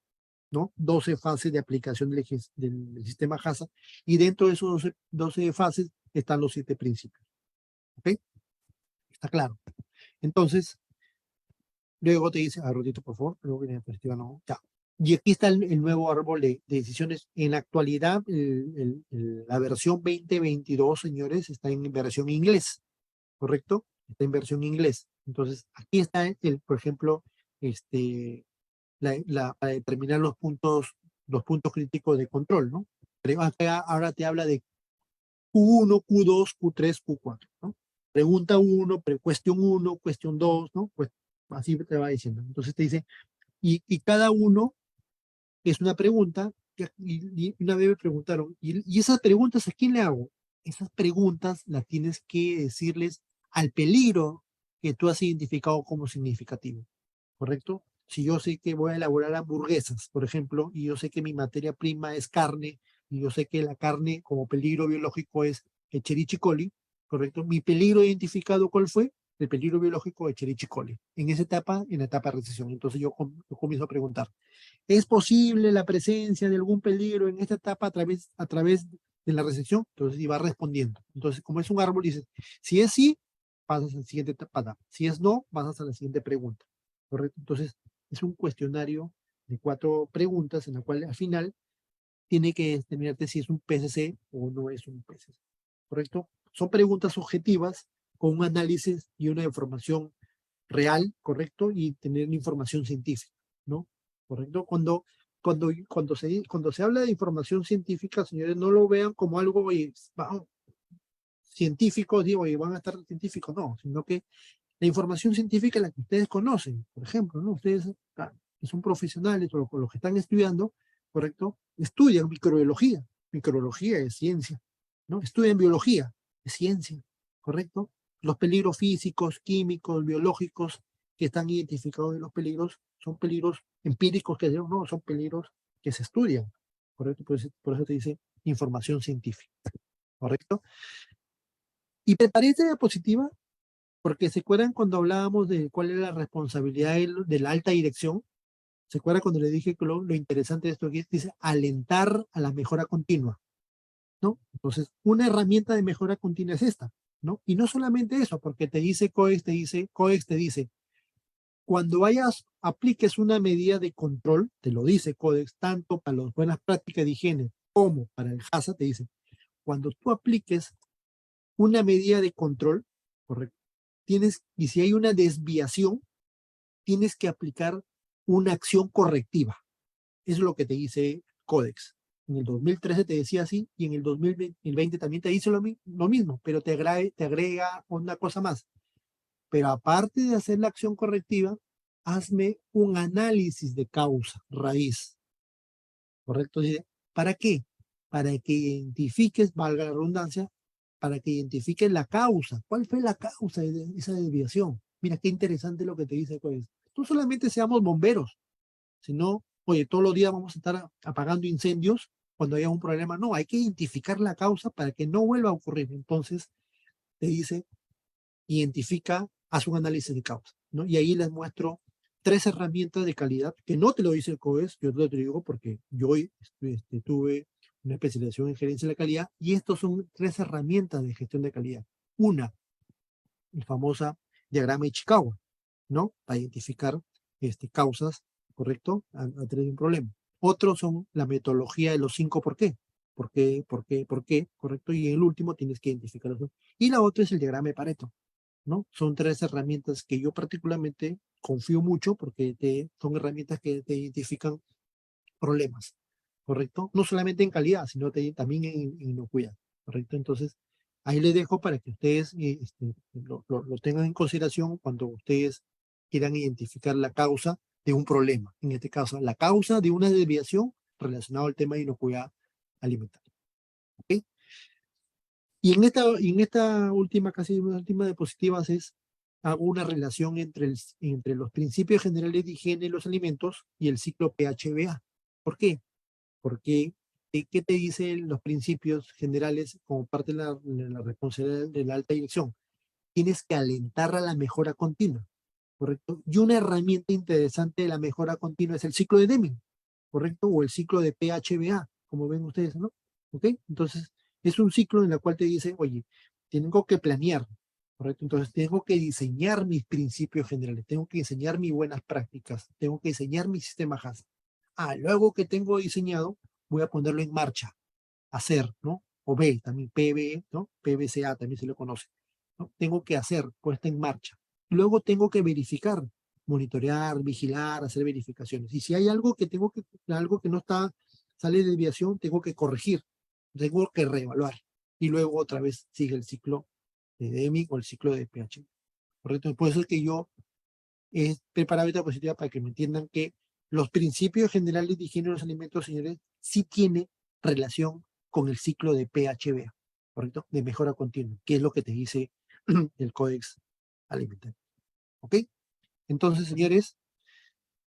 ¿no? 12 fases de aplicación del sistema HACCP, y dentro de esos 12 fases están los 7 principios. ¿Ok? Está claro. Entonces, luego te dice, ratito, por favor, luego viene la perspectiva, no, ya. Y aquí está el nuevo árbol de decisiones. En la actualidad, la versión 2022, señores, está en versión inglés, ¿correcto? Está en versión inglés. Entonces, aquí está, por ejemplo, para determinar los puntos críticos de control, ¿no? Pero acá ahora te habla de Q1, Q2, Q3, Q4, ¿no? Pregunta 1, cuestión 1, cuestión 2, ¿no? Pues así te va diciendo. Entonces te dice, y cada uno es una pregunta, y una vez me preguntaron, ¿y esas preguntas a quién le hago? Esas preguntas las tienes que decirles al peligro que tú has identificado como significativo, ¿correcto? Si yo sé que voy a elaborar hamburguesas, por ejemplo, y yo sé que mi materia prima es carne, y yo sé que la carne como peligro biológico es Escherichia coli, ¿correcto? Mi peligro identificado, ¿cuál fue? El peligro biológico de Escherichia coli. En esa etapa, en la etapa de recesión. Entonces yo comienzo a preguntar, ¿es posible la presencia de algún peligro en esta etapa a través de la recesión? Entonces iba respondiendo. Entonces, como es un árbol, dices, si es sí, pasas a la siguiente etapa. Si es no, pasas a la siguiente pregunta. ¿Correcto? Entonces, es un cuestionario de 4 preguntas en la cual al final tiene que determinarte si es un PCC o no es un PCC. ¿Correcto? Son preguntas objetivas con un análisis y una información real, ¿correcto? Y tener información científica, ¿no? ¿Correcto? Cuando se habla de información científica, señores, no lo vean como algo científico, digo, y van a estar científicos, no, sino que la información científica es la que ustedes conocen, por ejemplo, ¿no? Ustedes que son profesionales o los que están estudiando, ¿correcto? Estudian microbiología. Microbiología es ciencia, ¿no? Estudian biología, es ciencia, ¿correcto? Los peligros físicos, químicos, biológicos que están identificados en los peligros son peligros empíricos que no, son peligros que se estudian, ¿correcto? Por eso te dice información científica, ¿correcto? ¿Y te parece diapositiva? Porque se acuerdan cuando hablábamos de cuál es la responsabilidad de la alta dirección. ¿Se acuerdan cuando le dije que lo interesante de esto aquí dice alentar a la mejora continua? ¿No? Entonces, una herramienta de mejora continua es esta, ¿no? Y no solamente eso, porque te dice COEX te dice, cuando apliques una medida de control, te lo dice CODEX, tanto para las buenas prácticas de higiene como para el HACCP, te dice, cuando tú apliques una medida de control, correcto, y si hay una desviación, tienes que aplicar una acción correctiva. Eso es lo que te dice Codex. En el 2013 te decía así, y en el 2020 también te dice lo mismo, pero te agrega una cosa más. Pero aparte de hacer la acción correctiva, hazme un análisis de causa, raíz. ¿Correcto? ¿Para qué? Para que identifiques, valga la redundancia, para que identifiques la causa. ¿Cuál fue la causa de esa desviación? Mira, qué interesante lo que te dice Codex. No solamente seamos bomberos, sino, oye, todos los días vamos a estar apagando incendios cuando haya un problema. No, hay que identificar la causa para que no vuelva a ocurrir. Entonces, te dice, identifica, haz un análisis de causa, ¿no? Y ahí les muestro 3 herramientas de calidad, que no te lo dice el COES, yo te lo digo porque yo hoy tuve una especialización en gerencia de la calidad, y estos son 3 herramientas de gestión de calidad. Una, la famosa diagrama de Chicago, ¿no? Para identificar causas, ¿correcto? A tener un problema. Otros son la metodología de los 5 por qué. ¿Por qué? ¿Por qué? ¿Por qué? ¿Correcto? Y en el último tienes que identificar. Y la otra es el diagrama de Pareto, ¿no? Son 3 herramientas que yo particularmente confío mucho porque son herramientas que te identifican problemas. ¿correcto? No solamente en calidad, sino también en inocuidad, ¿correcto? Entonces, ahí les dejo para que ustedes lo tengan en consideración cuando ustedes quieran identificar la causa de un problema. En este caso, la causa de una desviación relacionada al tema de inocuidad alimentaria. ¿Ok? Y en esta última, casi última diapositivas hago una relación entre los principios generales de higiene de los alimentos y el ciclo PHBA. ¿Por qué? Porque, ¿qué te dicen los principios generales como parte de la responsabilidad de la alta dirección? Tienes que alentar a la mejora continua, ¿correcto? Y una herramienta interesante de la mejora continua es el ciclo de Deming, ¿correcto? O el ciclo de PHBA, como ven ustedes, ¿no? ¿Ok? Entonces, es un ciclo en el cual te dice, oye, tengo que planear, ¿correcto? Entonces, tengo que diseñar mis principios generales, tengo que diseñar mis buenas prácticas, tengo que diseñar mi sistema HACCP. Luego que tengo diseñado, voy a ponerlo en marcha, hacer, ¿no? O B, también PB, ¿no? PBCA también se lo conoce, ¿no? Tengo que hacer, puesta en marcha. Luego tengo que verificar, monitorear, vigilar, hacer verificaciones. Y si hay algo que no está, sale de desviación, tengo que corregir, tengo que reevaluar. Y luego otra vez sigue el ciclo de Deming o el ciclo de pH. ¿Correcto? Por eso es que yo he preparado esta positiva para que me entiendan que los principios generales de higiene de los alimentos, señores, sí tiene relación con el ciclo de PHBA, ¿correcto? De mejora continua, que es lo que te dice el Códex Alimentario. ¿Ok? Entonces, señores,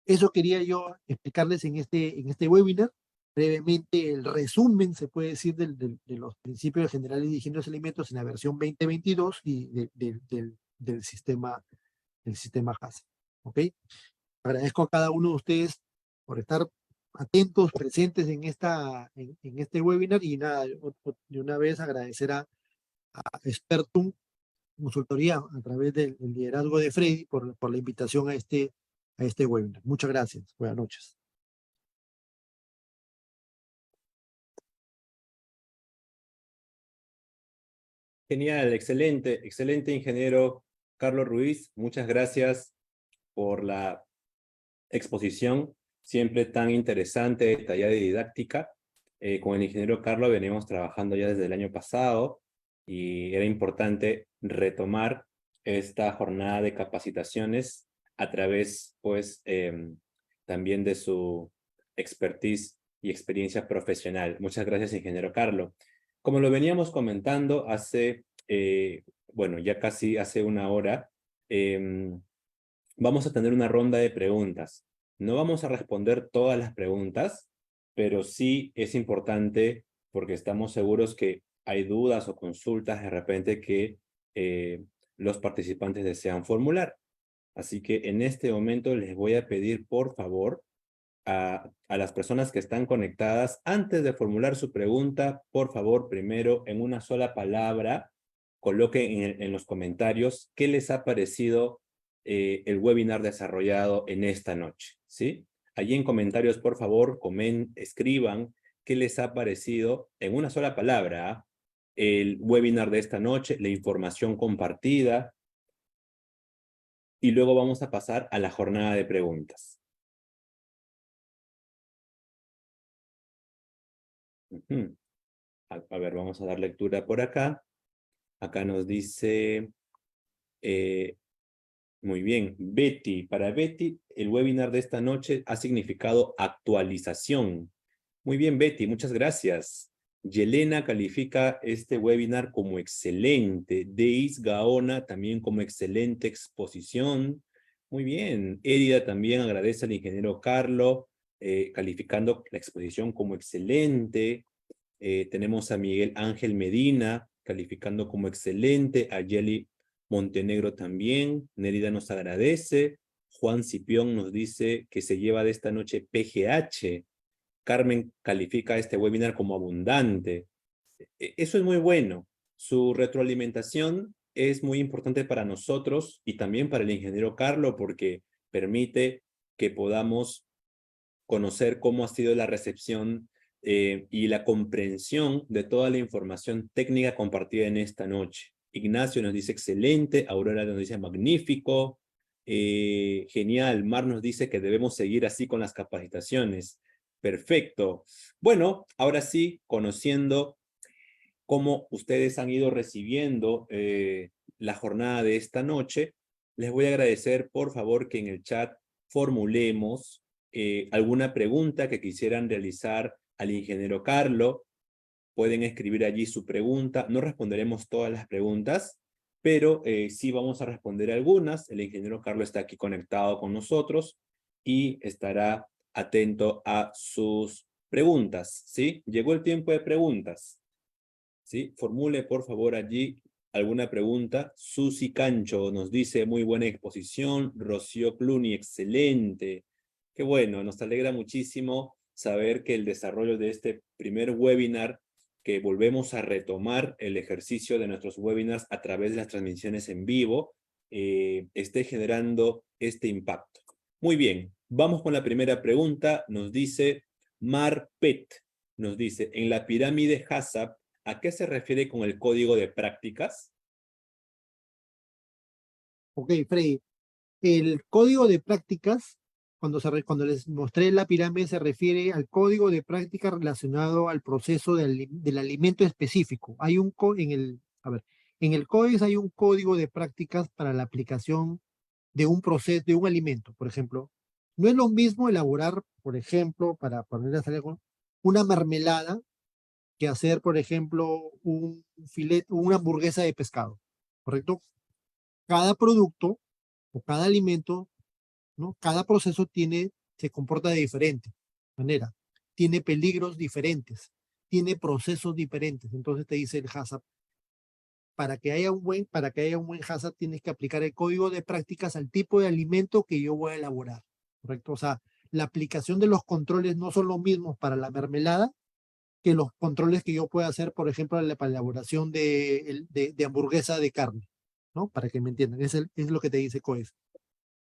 eso quería yo explicarles en este webinar. Brevemente, el resumen, se puede decir, de los principios generales de higiene de los alimentos en la versión 2022 y del sistema HACCP. ¿Ok? Agradezco a cada uno de ustedes por estar atentos, presentes en este webinar y nada, de una vez agradecer a Expertum Consultoría a través del liderazgo de Freddy por la invitación a este webinar. Muchas gracias. Buenas noches. Genial, excelente, excelente, ingeniero Carlos Ruiz. Muchas gracias por la exposición, siempre tan interesante, detallada y didáctica. Con el ingeniero Carlos venimos trabajando ya desde el año pasado y era importante retomar esta jornada de capacitaciones a través, pues, también de su expertise y experiencia profesional. Muchas gracias, ingeniero Carlos. Como lo veníamos comentando bueno, ya casi hace una hora, vamos a tener una ronda de preguntas. No vamos a responder todas las preguntas, pero sí es importante porque estamos seguros que hay dudas o consultas de repente que los participantes desean formular. Así que en este momento les voy a pedir, por favor, a las personas que están conectadas, antes de formular su pregunta, por favor, primero, en una sola palabra, coloquen en los comentarios qué les ha parecido el webinar desarrollado en esta noche, ¿sí? Allí en comentarios, por favor, escriban qué les ha parecido en una sola palabra, el webinar de esta noche, la información compartida, y luego vamos a pasar a la jornada de preguntas. A ver, vamos a dar lectura por acá. Acá nos dice, muy bien, Betty. Para Betty, el webinar de esta noche ha significado actualización. Muy bien, Betty, muchas gracias. Yelena califica este webinar como excelente. Deis Gaona también como excelente exposición. Muy bien. Érida también agradece al ingeniero Carlo, calificando la exposición como excelente. Tenemos a Miguel Ángel Medina calificando como excelente, a Yeli Montenegro también, Nerida nos agradece, Juan Cipión nos dice que se lleva de esta noche PGH, Carmen califica este webinar como abundante. Eso es muy bueno, su retroalimentación es muy importante para nosotros y también para el ingeniero Carlo porque permite que podamos conocer cómo ha sido la recepción y la comprensión de toda la información técnica compartida en esta noche. Ignacio nos dice excelente, Aurora nos dice magnífico, genial, Mar nos dice que debemos seguir así con las capacitaciones. Perfecto. Bueno, ahora sí, conociendo cómo ustedes han ido recibiendo la jornada de esta noche, les voy a agradecer, por favor, que en el chat formulemos alguna pregunta que quisieran realizar al ingeniero Carlo. Pueden escribir allí su pregunta. No responderemos todas las preguntas, pero sí vamos a responder algunas. El ingeniero Carlo está aquí conectado con nosotros y estará atento a sus preguntas, ¿sí? Llegó el tiempo de preguntas, ¿sí? Formule, por favor, allí alguna pregunta. Susi Cancho nos dice, muy buena exposición. Rocío Cluny, excelente. Qué bueno, nos alegra muchísimo saber que el desarrollo de este primer webinar, que volvemos a retomar el ejercicio de nuestros webinars a través de las transmisiones en vivo, esté generando este impacto. Muy bien, vamos con la primera pregunta. Nos dice Mar Pet, nos dice, en la pirámide HACCP, ¿a qué se refiere con el código de prácticas? Ok, Freddy. El código de prácticas, cuando les mostré la pirámide, se refiere al código de prácticas relacionado al proceso del alimento específico. Hay en el código hay un código de prácticas para la aplicación de un proceso, de un alimento, por ejemplo. No es lo mismo elaborar, por ejemplo, para poner a hacer algo, una mermelada que hacer, por ejemplo, un filete, una hamburguesa de pescado, ¿correcto? Cada producto o cada alimento, ¿no? Cada proceso se comporta de diferente manera, tiene peligros diferentes, tiene procesos diferentes. Entonces te dice el HACCP, para que haya un buen HACCP tienes que aplicar el código de prácticas al tipo de alimento que yo voy a elaborar, ¿correcto? O sea, la aplicación de los controles no son los mismos para la mermelada que los controles que yo pueda hacer, por ejemplo, para la elaboración de hamburguesa de carne, ¿no? Para que me entiendan, es lo que te dice COES.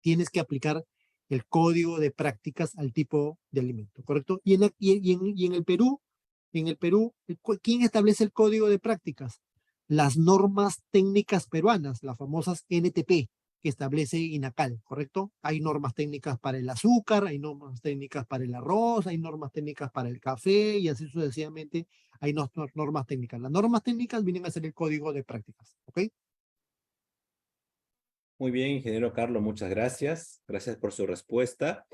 Tienes que aplicar el código de prácticas al tipo de alimento, ¿correcto? Y en el Perú, ¿quién establece el código de prácticas? Las normas técnicas peruanas, las famosas NTP, que establece INACAL, ¿correcto? Hay normas técnicas para el azúcar, hay normas técnicas para el arroz, hay normas técnicas para el café y así sucesivamente hay normas técnicas. Las normas técnicas vienen a ser el código de prácticas, ¿ok? Muy bien, ingeniero Carlos, muchas gracias. Gracias por su respuesta.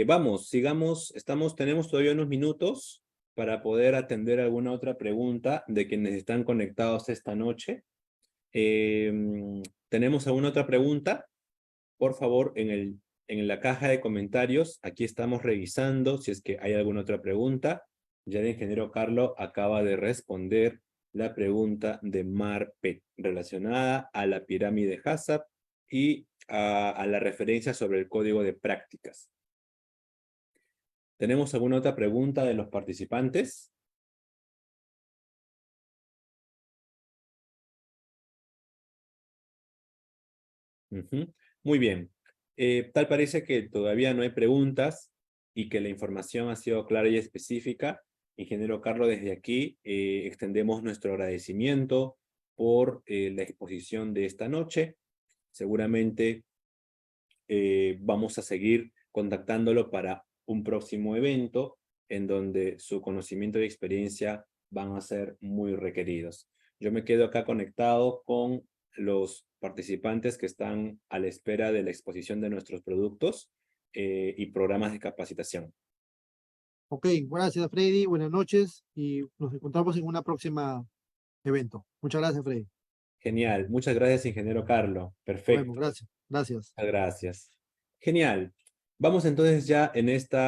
Vamos, sigamos. Tenemos todavía unos minutos para poder atender alguna otra pregunta de quienes están conectados esta noche. ¿Tenemos alguna otra pregunta? Por favor, en la caja de comentarios, aquí estamos revisando si es que hay alguna otra pregunta. Ya el ingeniero Carlos acaba de responder la pregunta de Marpet relacionada a la pirámide HACCP y a la referencia sobre el código de prácticas. ¿Tenemos alguna otra pregunta de los participantes? Muy bien. Tal parece que todavía no hay preguntas y que la información ha sido clara y específica. Ingeniero Carlos, desde aquí extendemos nuestro agradecimiento por la exposición de esta noche. Seguramente vamos a seguir contactándolo para un próximo evento en donde su conocimiento y experiencia van a ser muy requeridos. Yo me quedo acá conectado con los participantes que están a la espera de la exposición de nuestros productos y programas de capacitación. Ok, gracias Freddy, buenas noches y nos encontramos en una próxima evento. Muchas gracias, Freddy. Genial. Muchas gracias, ingeniero Carlos. Nos vemos, Perfecto. gracias. Gracias. Muchas gracias. Genial. Vamos entonces ya en esta